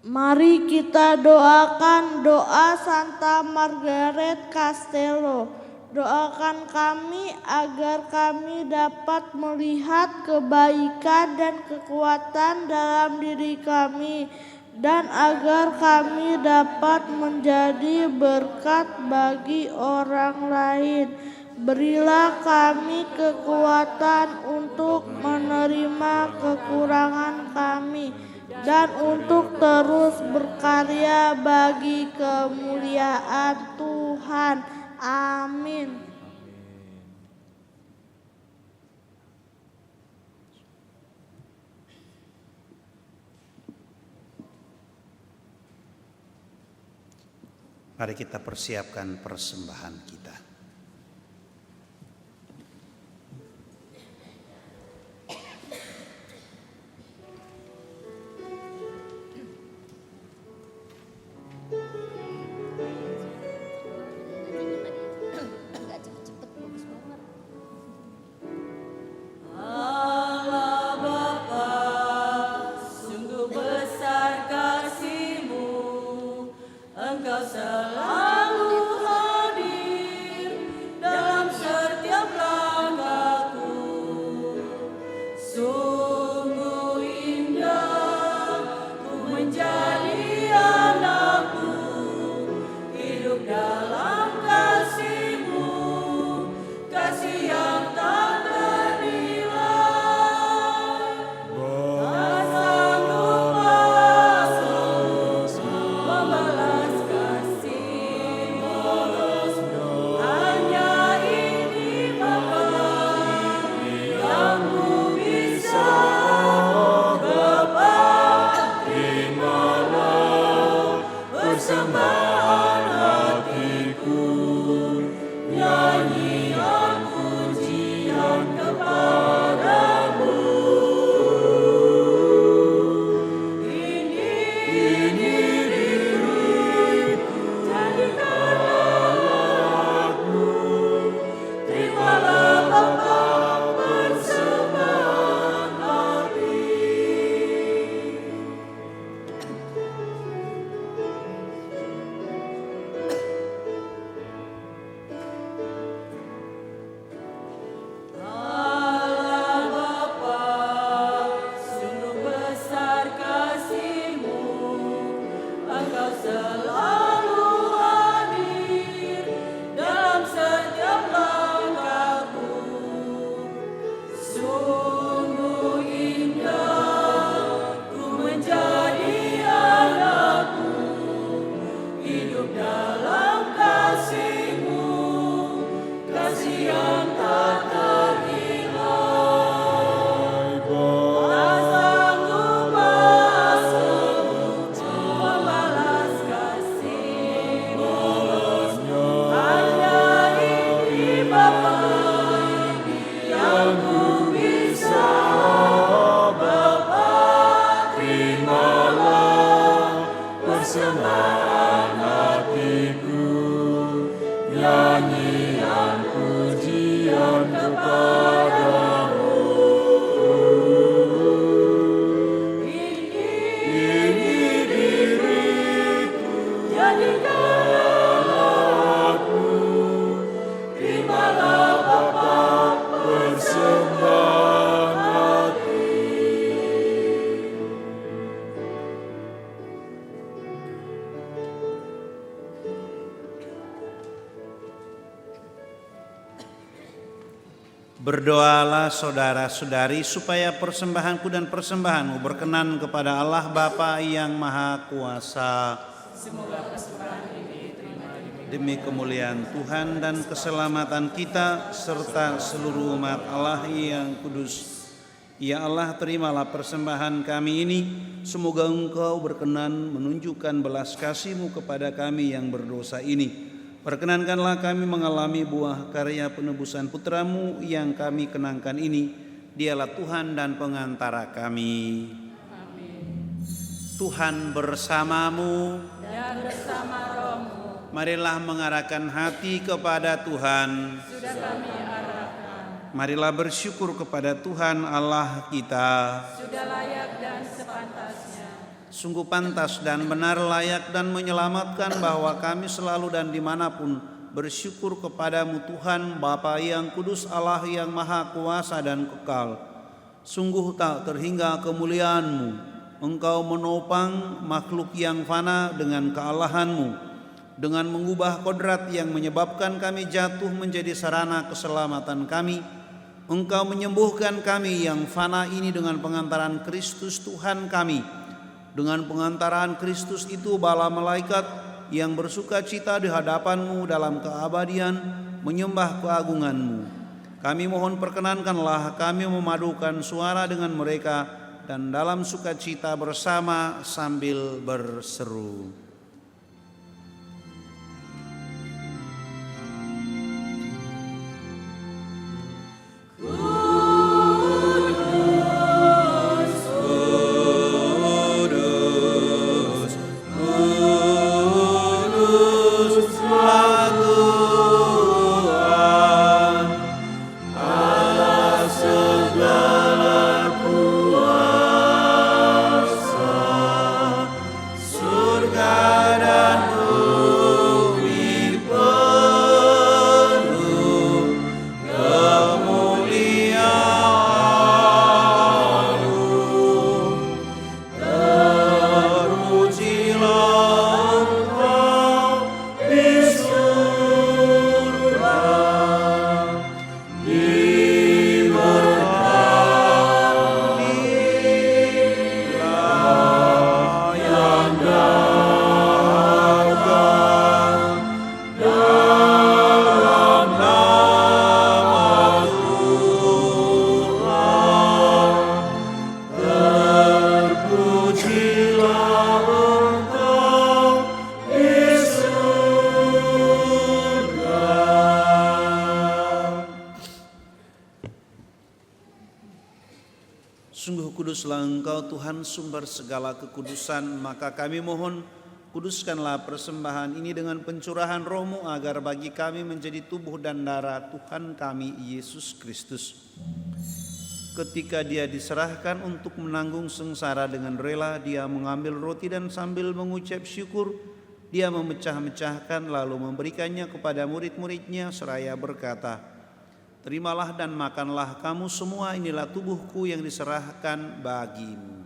Mari kita doakan doa Santa Margaret Castello. Doakan kami agar kami dapat melihat kebaikan dan kekuatan dalam diri kami, dan agar kami dapat menjadi berkat bagi orang lain. Berilah kami kekuatan untuk menerima kekurangan kami dan untuk terus berkarya bagi kemuliaan Tuhan. Amin. Mari kita persiapkan persembahan kita. Berdoalah saudara-saudari supaya persembahanku dan persembahanmu berkenan kepada Allah Bapa yang Maha Kuasa. Semoga persembahan ini diterima Demi kemuliaan Tuhan dan keselamatan kita serta seluruh umat Allah yang kudus. Ya Allah, terimalah persembahan kami ini. Semoga Engkau berkenan menunjukkan belas kasih-Mu kepada kami yang berdosa ini. Perkenankanlah kami mengalami buah karya penebusan Putra-Mu yang kami kenangkan ini. Dialah Tuhan dan pengantara kami. Amin. Tuhan bersamamu. Dan bersama rohmu. Marilah mengarahkan hati kepada Tuhan. Sudah kami arahkan. Marilah bersyukur kepada Tuhan Allah kita. Sudah layak dan sepantasnya. Sungguh pantas dan benar, layak dan menyelamatkan bahwa kami selalu dan dimanapun bersyukur kepadamu Tuhan Bapa yang kudus, Allah yang maha kuasa dan kekal. Sungguh tak terhingga kemuliaan-Mu. Engkau menopang makhluk yang fana dengan kealahan-Mu, dengan mengubah kodrat yang menyebabkan kami jatuh menjadi sarana keselamatan kami. Engkau menyembuhkan kami yang fana ini dengan pengantaran Kristus Tuhan kami. Dengan pengantaran Kristus itu bala malaikat yang bersuka cita di hadapan-Mu dalam keabadian menyembah keagungan-Mu. Kami mohon perkenankanlah kami memadukan suara dengan mereka dan dalam sukacita bersama sambil berseru. Sungguh kuduslah Engkau Tuhan, sumber segala kekudusan, maka kami mohon kuduskanlah persembahan ini dengan pencurahan Roh-Mu agar bagi kami menjadi tubuh dan darah Tuhan kami Yesus Kristus. Ketika Dia diserahkan untuk menanggung sengsara dengan rela, Dia mengambil roti dan sambil mengucap syukur, Dia memecah-mecahkan lalu memberikannya kepada murid-murid-Nya seraya berkata, "Terimalah dan makanlah kamu semua, inilah tubuhku yang diserahkan bagimu."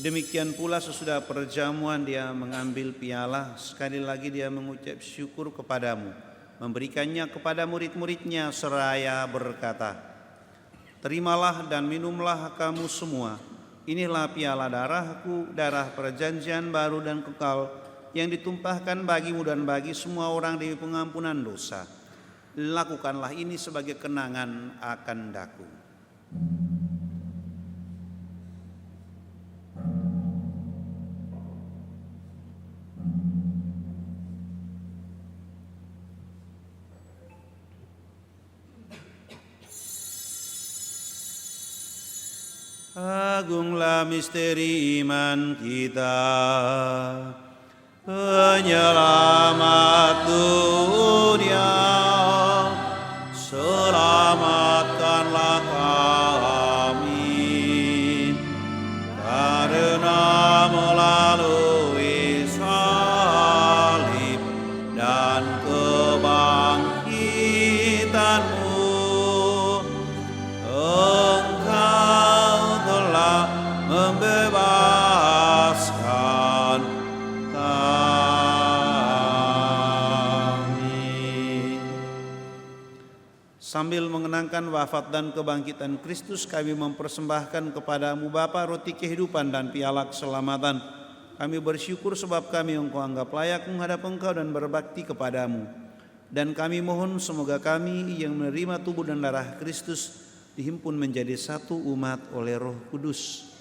Demikian pula sesudah perjamuan Dia mengambil piala, sekali lagi Dia mengucap syukur kepadamu, memberikannya kepada murid-murid-Nya seraya berkata, "Terimalah dan minumlah kamu semua, inilah piala darahku, darah perjanjian baru dan kekal, yang ditumpahkan bagimu dan bagi semua orang demi pengampunan dosa. Lakukanlah ini sebagai kenangan akan daku." Agunglah misteri iman kita, penyelamat dunia, selamatkanlah kami, karena melalui salib dan kebangkitan-Mu, Engkau sambil mengenangkan wafat dan kebangkitan Kristus, kami mempersembahkan kepadamu Bapa roti kehidupan dan piala keselamatan. Kami bersyukur sebab kami Engkau anggap layak menghadap Engkau dan berbakti kepadamu. Dan kami mohon semoga kami yang menerima tubuh dan darah Kristus dihimpun menjadi satu umat oleh Roh Kudus.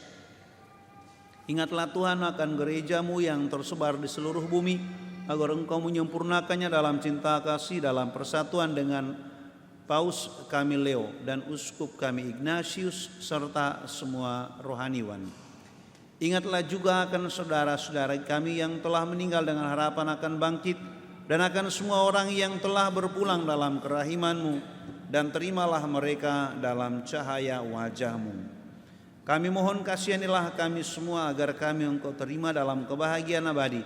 Ingatlah Tuhan akan gerejamu yang tersebar di seluruh bumi, agar Engkau menyempurnakannya dalam cinta kasih, dalam persatuan dengan Paus kami Leo dan Uskup kami Ignatius serta semua rohaniwan. Ingatlah juga akan saudara-saudara kami yang telah meninggal dengan harapan akan bangkit, dan akan semua orang yang telah berpulang dalam kerahiman-Mu, dan terimalah mereka dalam cahaya wajah-Mu. Kami mohon kasihanilah kami semua agar kami Engkau terima dalam kebahagiaan abadi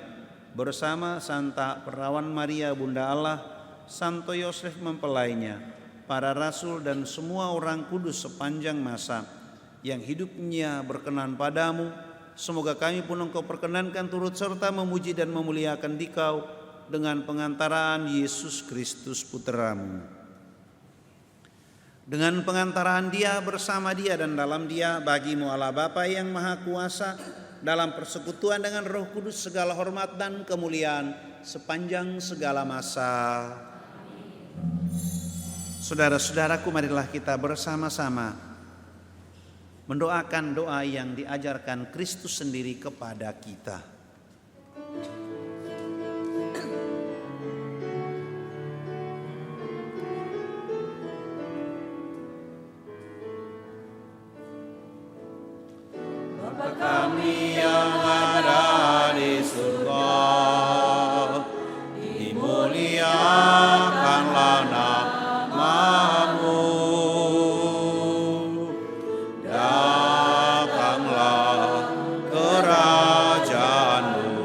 bersama Santa Perawan Maria Bunda Allah, Santo Yosef mempelainya, para rasul dan semua orang kudus sepanjang masa yang hidupnya berkenan padamu. Semoga kami pun Engkau perkenankan turut serta memuji dan memuliakan Dikau dengan pengantaraan Yesus Kristus Putra-Mu. Dengan pengantaraan Dia, bersama Dia dan dalam Dia, bagimu Allah Bapa yang Maha Kuasa, dalam persekutuan dengan Roh Kudus segala hormat dan kemuliaan sepanjang segala masa. Saudara-saudaraku, marilah kita bersama-sama mendoakan doa yang diajarkan Kristus sendiri kepada kita. Bapa kami yang ada di surga, dimuliakanlah nama-Mu. Datanglah kerajaan-Mu,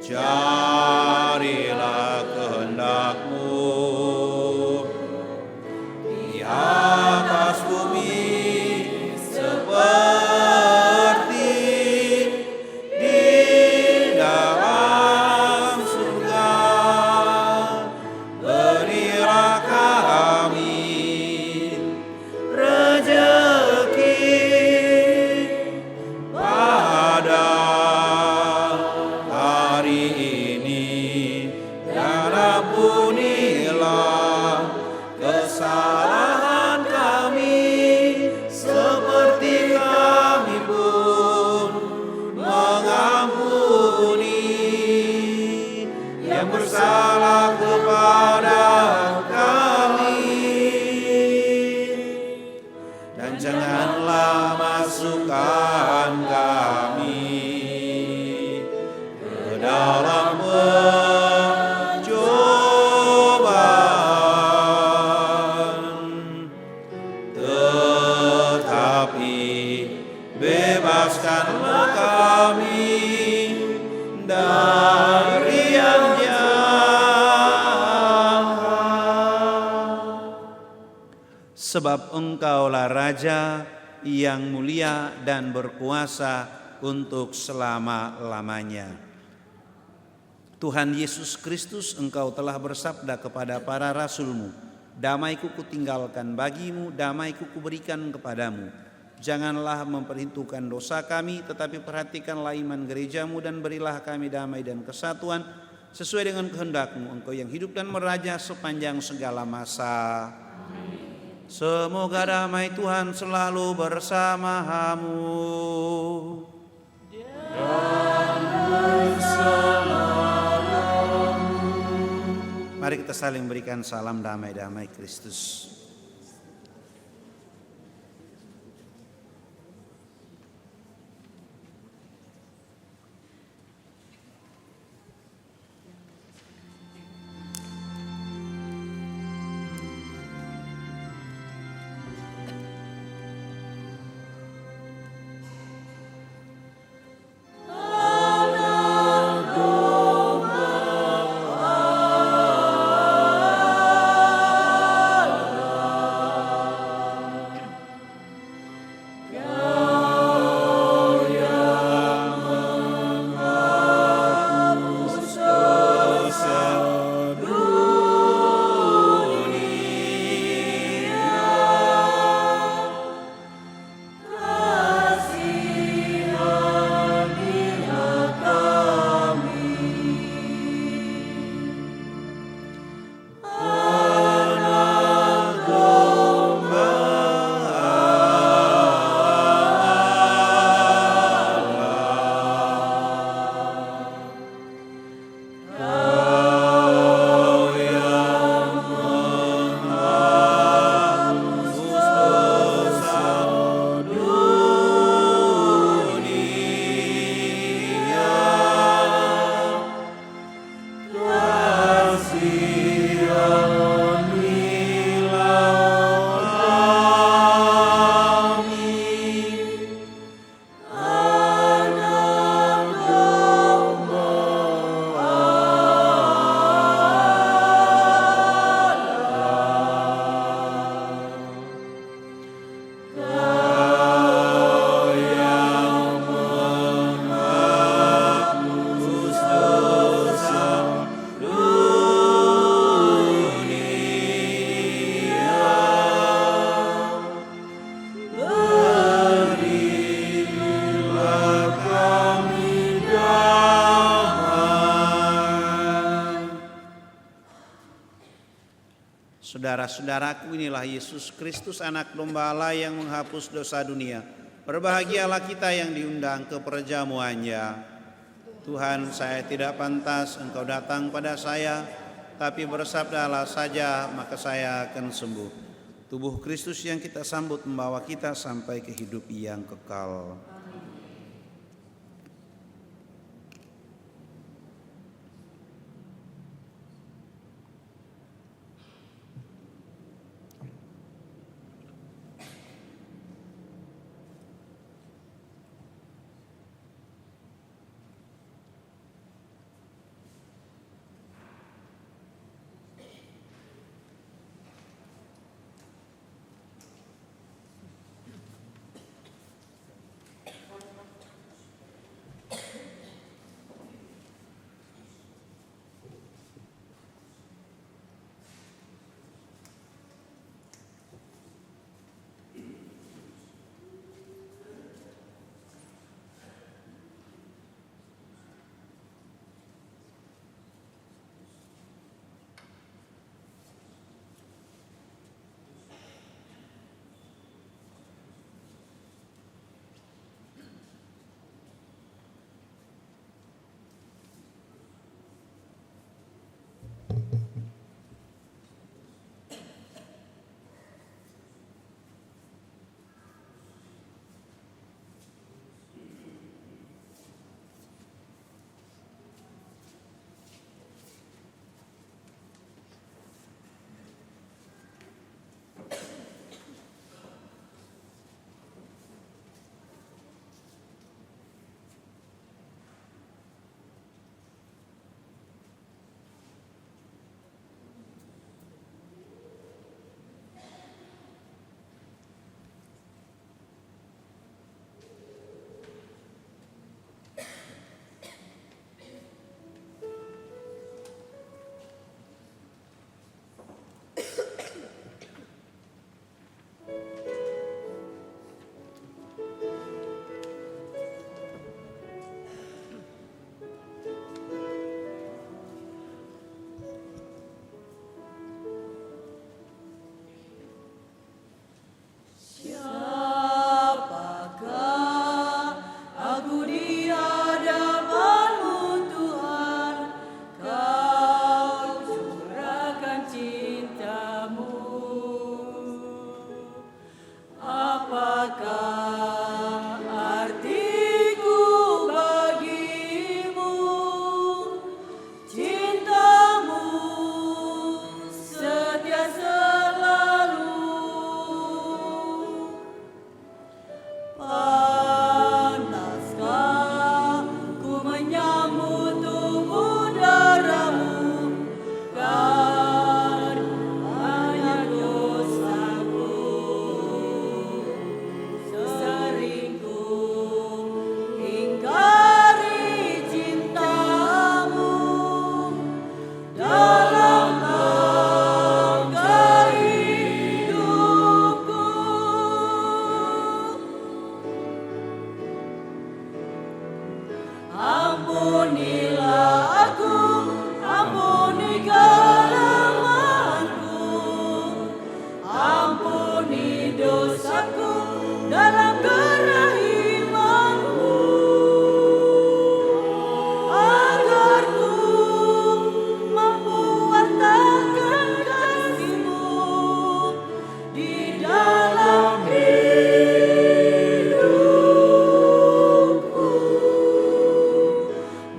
jadilah kehendak-Mu di atas bumi seperti di dalam surga. Berilah kami rezeki pada hari ini, dan ampunilah kesalahan kami seperti kami pun mengampuni yang bersalah kepada kami, dan janganlah masukkan kami ke dalam pencobaan, tetapi bebaskanlah kami dari yang jahat. Sebab Engkaulah Raja yang mulia dan berkuasa untuk selama-lamanya. Tuhan Yesus Kristus, Engkau telah bersabda kepada para rasul-Mu, damai-Ku kutinggalkan bagimu, damai-Ku kuberikan kepadamu. Janganlah memperhitungkan dosa kami, tetapi perhatikanlah iman gereja-Mu, dan berilah kami damai dan kesatuan sesuai dengan kehendak-Mu, Engkau yang hidup dan meraja sepanjang segala masa. Semoga damai Tuhan selalu bersama-Mu. Mari kita saling berikan salam damai-damai Kristus. Saudara-saudaraku, inilah Yesus Kristus, anak domba Allah yang menghapus dosa dunia. Berbahagialah kita yang diundang ke perjamuannya. Tuhan, saya tidak pantas Engkau datang pada saya, tapi bersabdalah saja maka saya akan sembuh. Tubuh Kristus yang kita sambut membawa kita sampai ke hidup yang kekal.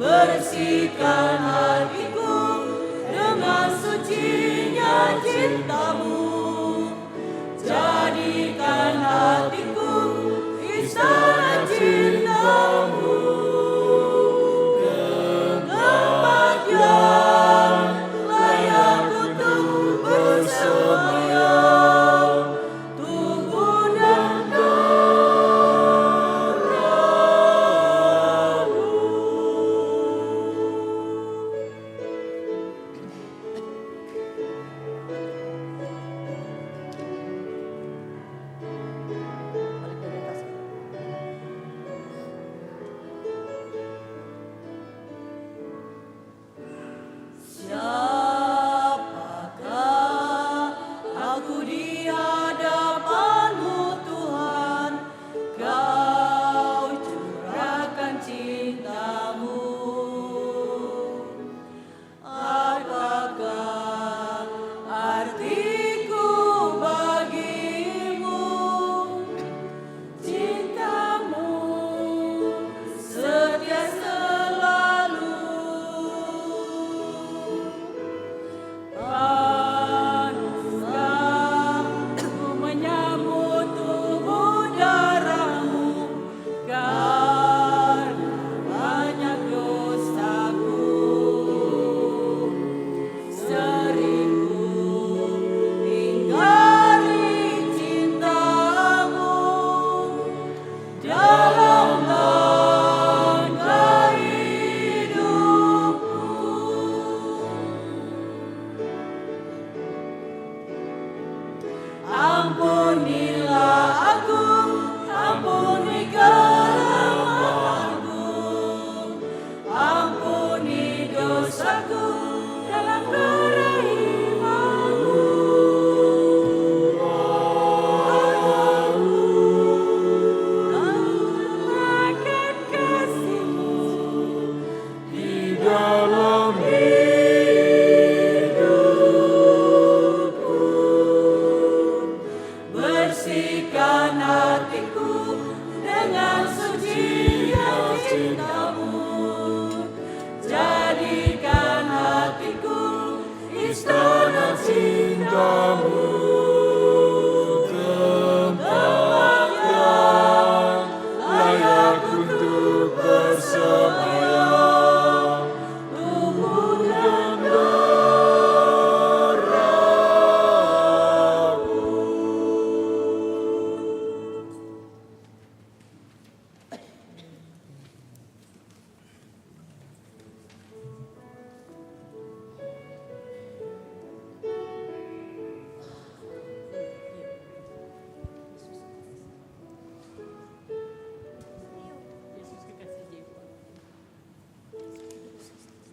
Bersama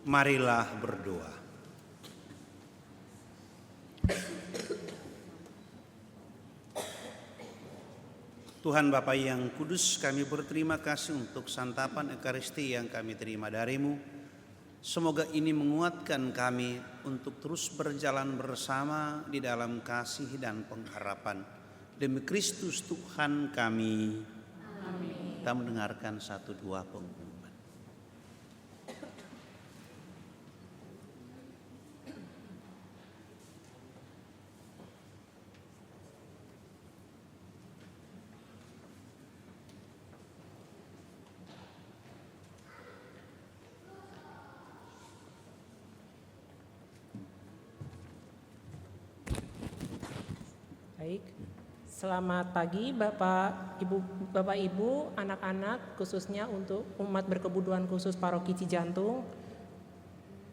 Marilah berdoa. Tuhan Bapa yang kudus, kami berterima kasih untuk santapan Ekaristi yang kami terima dari-Mu. Semoga ini menguatkan kami untuk terus berjalan bersama di dalam kasih dan pengharapan. Demi Kristus Tuhan kami. Amin. Kita mendengarkan 1-2 pengumuman. Baik, selamat pagi Bapak Ibu, anak-anak, khususnya untuk umat berkebutuhan khusus Paroki Cijantung.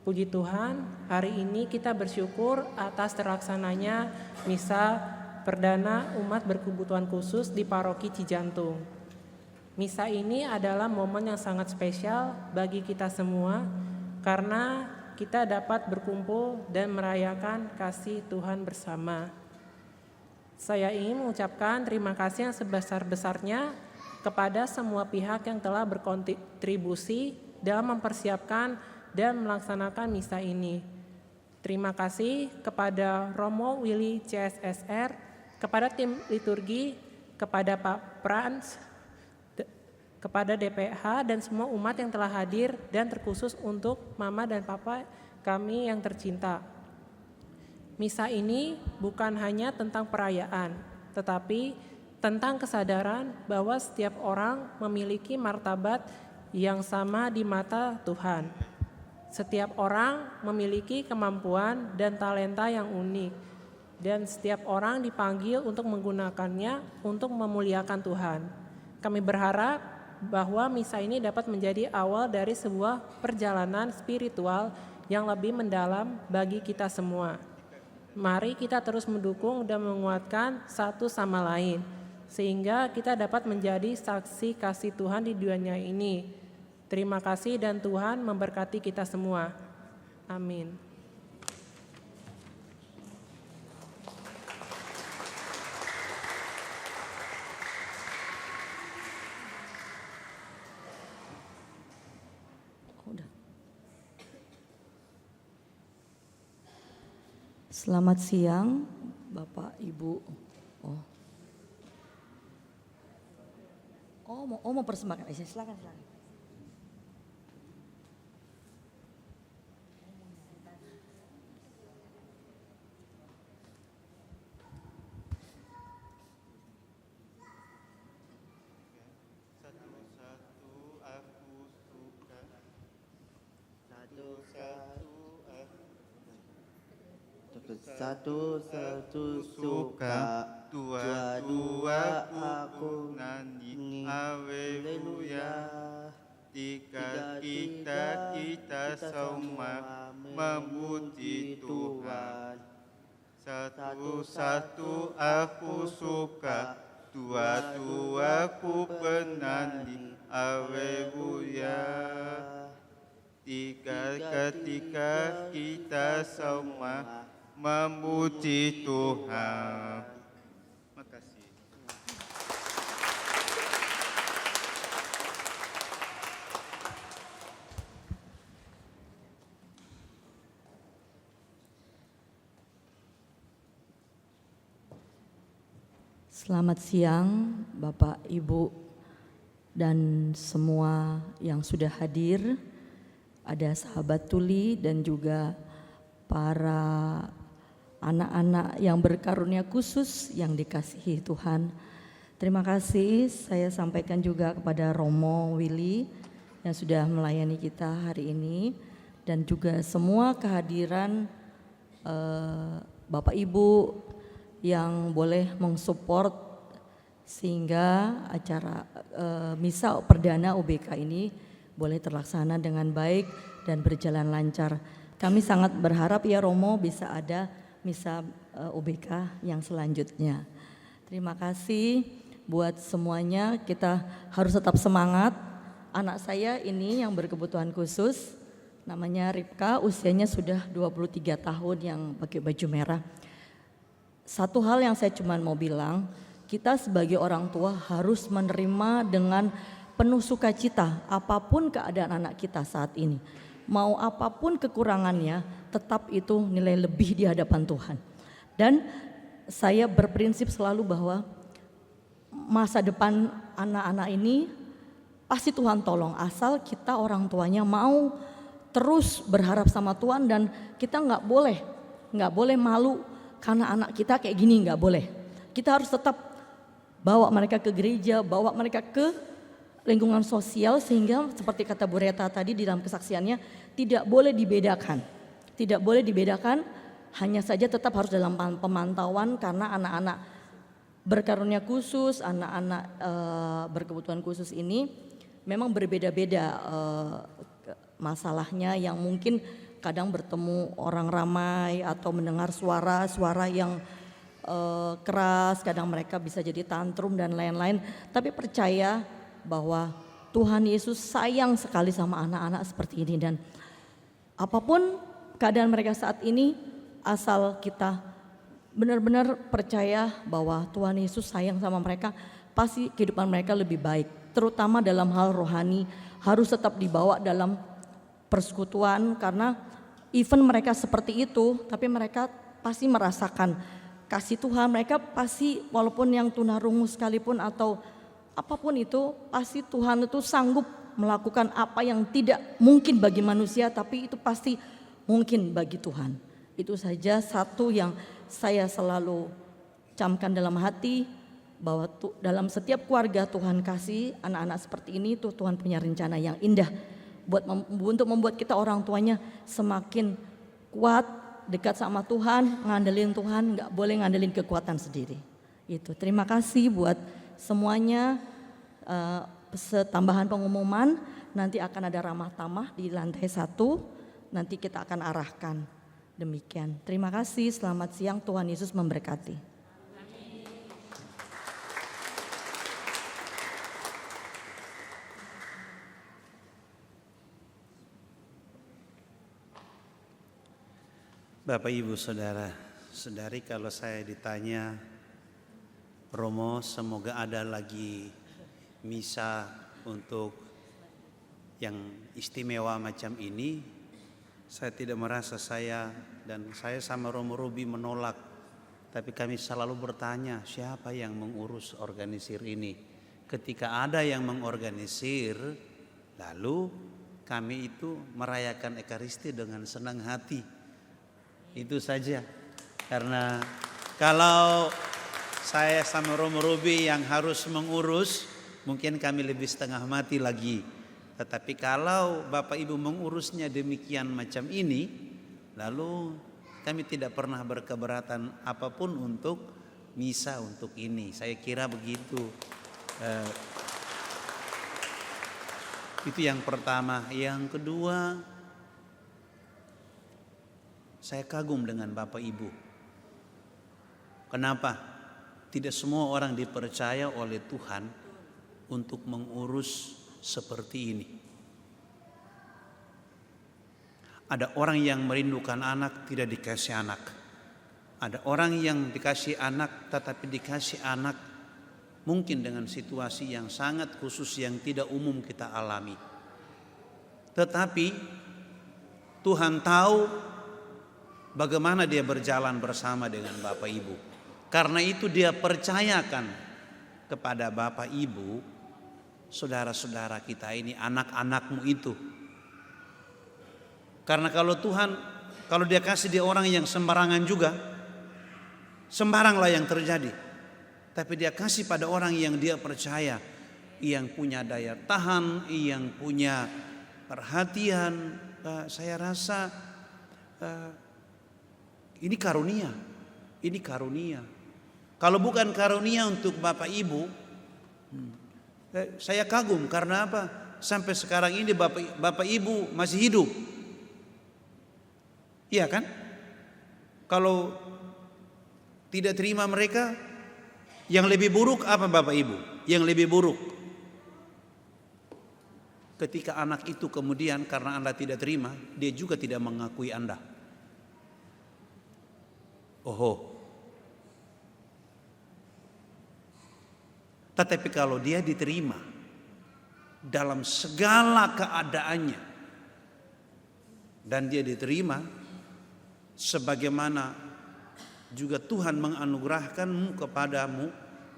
Puji Tuhan, hari ini kita bersyukur atas terlaksananya misa perdana umat berkebutuhan khusus di Paroki Cijantung. Misa ini adalah momen yang sangat spesial bagi kita semua karena kita dapat berkumpul dan merayakan kasih Tuhan bersama. Saya ingin mengucapkan terima kasih yang sebesar-besarnya kepada semua pihak yang telah berkontribusi dalam mempersiapkan dan melaksanakan misa ini. Terima kasih kepada Romo Willy CSSR, kepada tim liturgi, kepada Pak Frans, kepada DPH dan semua umat yang telah hadir dan terkhusus untuk Mama dan Papa kami yang tercinta. Misa ini bukan hanya tentang perayaan, tetapi tentang kesadaran bahwa setiap orang memiliki martabat yang sama di mata Tuhan. Setiap orang memiliki kemampuan dan talenta yang unik, dan setiap orang dipanggil untuk menggunakannya untuk memuliakan Tuhan. Kami berharap bahwa misa ini dapat menjadi awal dari sebuah perjalanan spiritual yang lebih mendalam bagi kita semua. Mari kita terus mendukung dan menguatkan satu sama lain, sehingga kita dapat menjadi saksi kasih Tuhan di dunia ini. Terima kasih dan Tuhan memberkati kita semua. Amin. Selamat siang, Bapak, Ibu. Mau persembahkan. Silakan. Satu suka, dua aku nyanyi haleluya. Tiga kita semua memuji Tuhan. Satu aku suka, dua aku penyanyi haleluya. Ketika kita semua memuji Tuhan. Makasih. Selamat siang, Bapak, Ibu, dan semua yang sudah hadir. Ada sahabat tuli dan juga para anak-anak yang berkarunia khusus yang dikasihi Tuhan. Terima kasih saya sampaikan juga kepada Romo Willy yang sudah melayani kita hari ini, dan juga semua kehadiran Bapak Ibu yang boleh mensupport sehingga acara misa perdana UBK ini boleh terlaksana dengan baik dan berjalan lancar. Kami sangat berharap ya Romo bisa ada misa UBK yang selanjutnya. Terima kasih buat semuanya, kita harus tetap semangat. Anak saya ini yang berkebutuhan khusus namanya Ripka, usianya sudah 23 tahun yang pakai baju merah. Satu hal yang saya cuma mau bilang, kita sebagai orang tua harus menerima dengan penuh sukacita apapun keadaan anak kita saat ini. Mau apapun kekurangannya, tetap itu nilai lebih di hadapan Tuhan. Dan saya berprinsip selalu bahwa masa depan anak-anak ini pasti Tuhan tolong, asal kita orang tuanya mau terus berharap sama Tuhan, dan kita nggak boleh malu karena anak kita kayak gini, nggak boleh. Kita harus tetap bawa mereka ke gereja, bawa mereka ke lingkungan sosial, sehingga seperti kata Bu Reta tadi di dalam kesaksiannya, tidak boleh dibedakan, hanya saja tetap harus dalam pemantauan, karena anak-anak berkarunia khusus, anak-anak berkebutuhan khusus ini memang berbeda-beda masalahnya, yang mungkin kadang bertemu orang ramai atau mendengar suara-suara yang keras, kadang mereka bisa jadi tantrum dan lain-lain. Tapi percaya bahwa Tuhan Yesus sayang sekali sama anak-anak seperti ini, dan apapun keadaan mereka saat ini, asal kita benar-benar percaya bahwa Tuhan Yesus sayang sama mereka, pasti kehidupan mereka lebih baik. Terutama dalam hal rohani harus tetap dibawa dalam persekutuan, karena even mereka seperti itu, tapi mereka pasti merasakan kasih Tuhan. Mereka pasti, walaupun yang tunarungu sekalipun atau apapun itu, pasti Tuhan itu sanggup melakukan apa yang tidak mungkin bagi manusia, tapi itu pasti mungkin bagi Tuhan. Itu saja satu yang saya selalu camkan dalam hati, bahwa dalam setiap keluarga Tuhan kasih anak-anak seperti ini, tuh Tuhan punya rencana yang indah untuk membuat kita orang tuanya semakin kuat, dekat sama Tuhan, ngandelin Tuhan, nggak boleh ngandelin kekuatan sendiri. Itu. Terima kasih buat semuanya. Tambahan pengumuman, nanti akan ada ramah tamah di lantai 1, nanti kita akan arahkan. Demikian. Terima kasih, selamat siang, Tuhan Yesus memberkati. Bapak Ibu Saudara, Saudari, kalau saya ditanya, Romo, semoga ada lagi misa untuk yang istimewa macam ini, saya tidak merasa saya sama Romo Ruby menolak, tapi kami selalu bertanya siapa yang mengurus organisir ini. Ketika ada yang mengorganisir, lalu kami itu merayakan Ekaristi dengan senang hati. Itu saja, karena kalau saya sama Romo Ruby yang harus mengurus, mungkin kami lebih setengah mati lagi. Tetapi kalau Bapak Ibu mengurusnya demikian macam ini, lalu kami tidak pernah berkeberatan apapun untuk misa untuk ini. Saya kira begitu. Itu yang pertama. Yang kedua, saya kagum dengan Bapak Ibu. Kenapa? Tidak semua orang dipercaya oleh Tuhan untuk mengurus seperti ini. Ada orang yang merindukan anak, tidak dikasih anak. Ada orang yang dikasih anak, tetapi dikasih anak mungkin dengan situasi yang sangat khusus yang tidak umum kita alami. Tetapi Tuhan tahu bagaimana dia berjalan bersama dengan Bapak Ibu. Karena itu dia percayakan kepada Bapak Ibu, saudara-saudara kita ini, anak-anakmu itu. Karena kalau dia kasih dia orang yang sembarangan juga, sembaranglah yang terjadi. Tapi dia kasih pada orang yang dia percaya, yang punya daya tahan, yang punya perhatian. Saya rasa ini karunia. Ini karunia. Kalau bukan karunia untuk Bapak Ibu, saya kagum. Karena apa? Sampai sekarang ini Bapak Ibu masih hidup. Iya kan? Kalau tidak terima mereka, yang lebih buruk apa Bapak Ibu? Yang lebih buruk ketika anak itu kemudian karena Anda tidak terima, dia juga tidak mengakui Anda. Tetapi kalau dia diterima dalam segala keadaannya, dan dia diterima sebagaimana juga Tuhan menganugerahkanmu kepadamu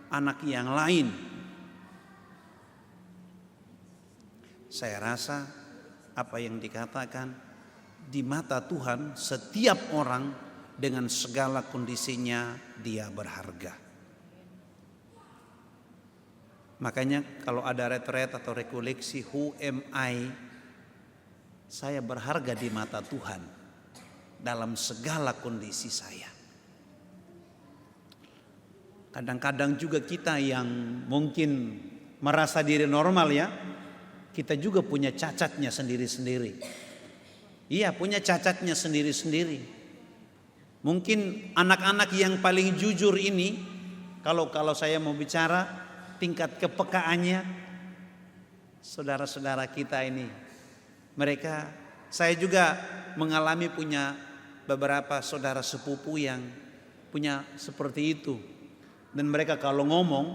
anak yang lain, saya rasa apa yang dikatakan di mata Tuhan, setiap orang dengan segala kondisinya dia berharga. Makanya kalau ada retret atau rekoleksi who am I, saya berharga di mata Tuhan dalam segala kondisi saya. Kadang-kadang juga kita yang mungkin merasa diri normal ya, kita juga punya cacatnya sendiri-sendiri. Iya, punya cacatnya sendiri-sendiri. Mungkin anak-anak yang paling jujur ini, kalau saya mau bicara tingkat kepekaannya, saudara-saudara kita ini, mereka, saya juga mengalami punya beberapa saudara sepupu yang punya seperti itu. Dan mereka kalau ngomong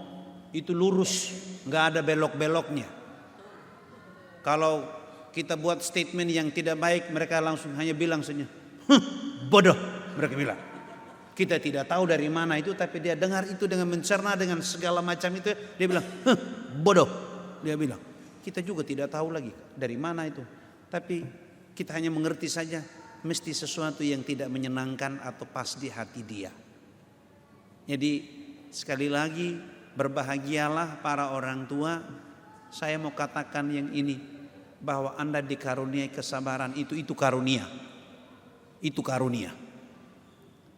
itu lurus, nggak ada belok-beloknya. Kalau kita buat statement yang tidak baik, mereka langsung hanya bilang saja, bodoh, mereka bilang. Kita tidak tahu dari mana itu, tapi dia dengar itu dengan mencerna dengan segala macam itu, dia bilang, bodoh, dia bilang. Kita juga tidak tahu lagi dari mana itu, tapi kita hanya mengerti saja, mesti sesuatu yang tidak menyenangkan atau pas di hati dia. Jadi sekali lagi, berbahagialah para orang tua. Saya mau katakan yang ini, bahwa Anda dikaruniai kesabaran itu karunia. Itu karunia.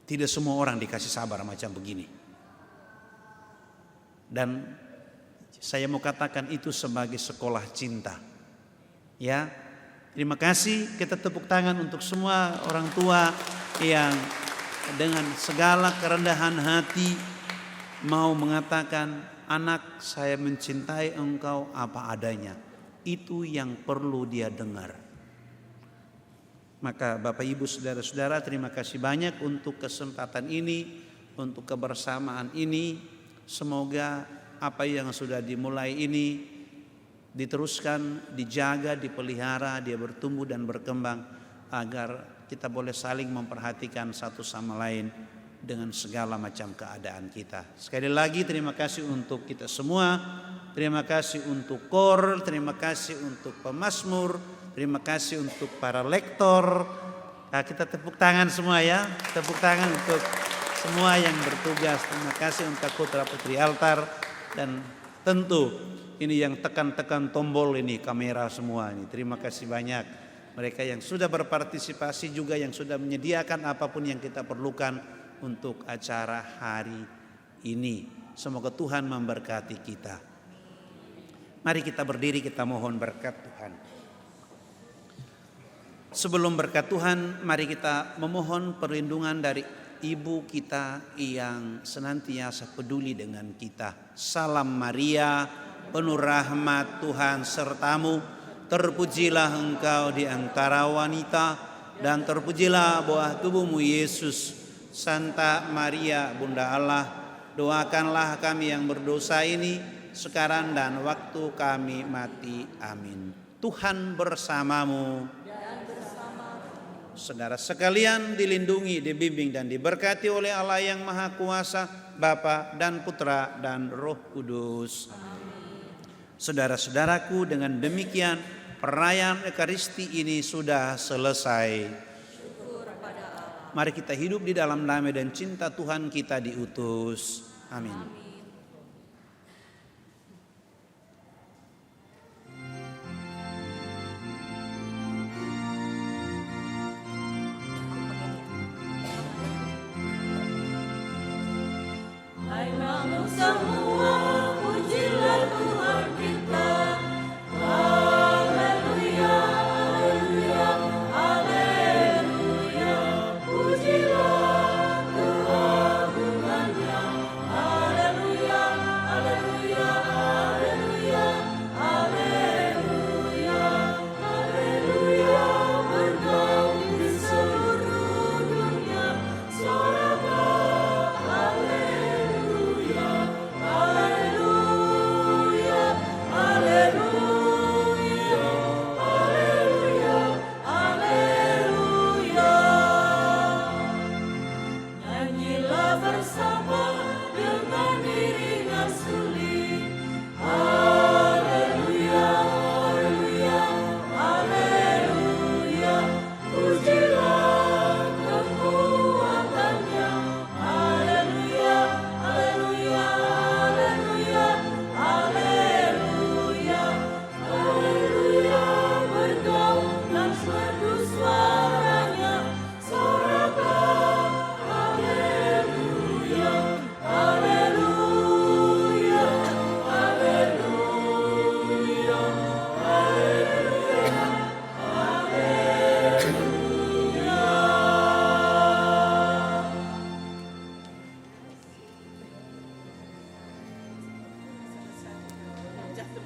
Tidak semua orang dikasih sabar macam begini. Dan saya mau katakan itu sebagai sekolah cinta. Ya, terima kasih. Kita tepuk tangan untuk semua orang tua yang dengan segala kerendahan hati mau mengatakan, anak, saya mencintai engkau apa adanya. Itu yang perlu dia dengar. Maka Bapak Ibu saudara-saudara, terima kasih banyak untuk kesempatan ini, untuk kebersamaan ini. Semoga apa yang sudah dimulai ini diteruskan, dijaga, dipelihara, dia bertumbuh dan berkembang, agar kita boleh saling memperhatikan satu sama lain dengan segala macam keadaan kita. Sekali lagi terima kasih untuk kita semua. Terima kasih untuk KOR, terima kasih untuk pemazmur, terima kasih untuk para lektor. Nah, kita tepuk tangan semua ya. Tepuk tangan untuk semua yang bertugas. Terima kasih untuk putra putri altar. Dan tentu ini yang tekan-tekan tombol ini, kamera semua ini. Terima kasih banyak. Mereka yang sudah berpartisipasi juga, yang sudah menyediakan apapun yang kita perlukan untuk acara hari ini. Semoga Tuhan memberkati kita. Mari kita berdiri, kita mohon berkat Tuhan. Sebelum berkat Tuhan, mari kita memohon perlindungan dari Ibu kita yang senantiasa peduli dengan kita. Salam Maria, penuh rahmat Tuhan sertamu. Terpujilah engkau di antara wanita, dan terpujilah buah tubuhmu Yesus. Santa Maria, Bunda Allah, doakanlah kami yang berdosa ini sekarang dan waktu kami mati. Amin. Tuhan bersamamu. Saudara sekalian dilindungi, dibimbing dan diberkati oleh Allah yang Maha Kuasa, Bapa dan Putra dan Roh Kudus. Saudara-saudaraku, dengan demikian perayaan Ekaristi ini sudah selesai. Mari kita hidup di dalam damai dan cinta Tuhan kita diutus. Amin. Hai makhluk semua, pujilah Tuhan kita. Haleluya, haleluya, haleluya. Pujilah keagungannya. Haleluya.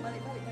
balik.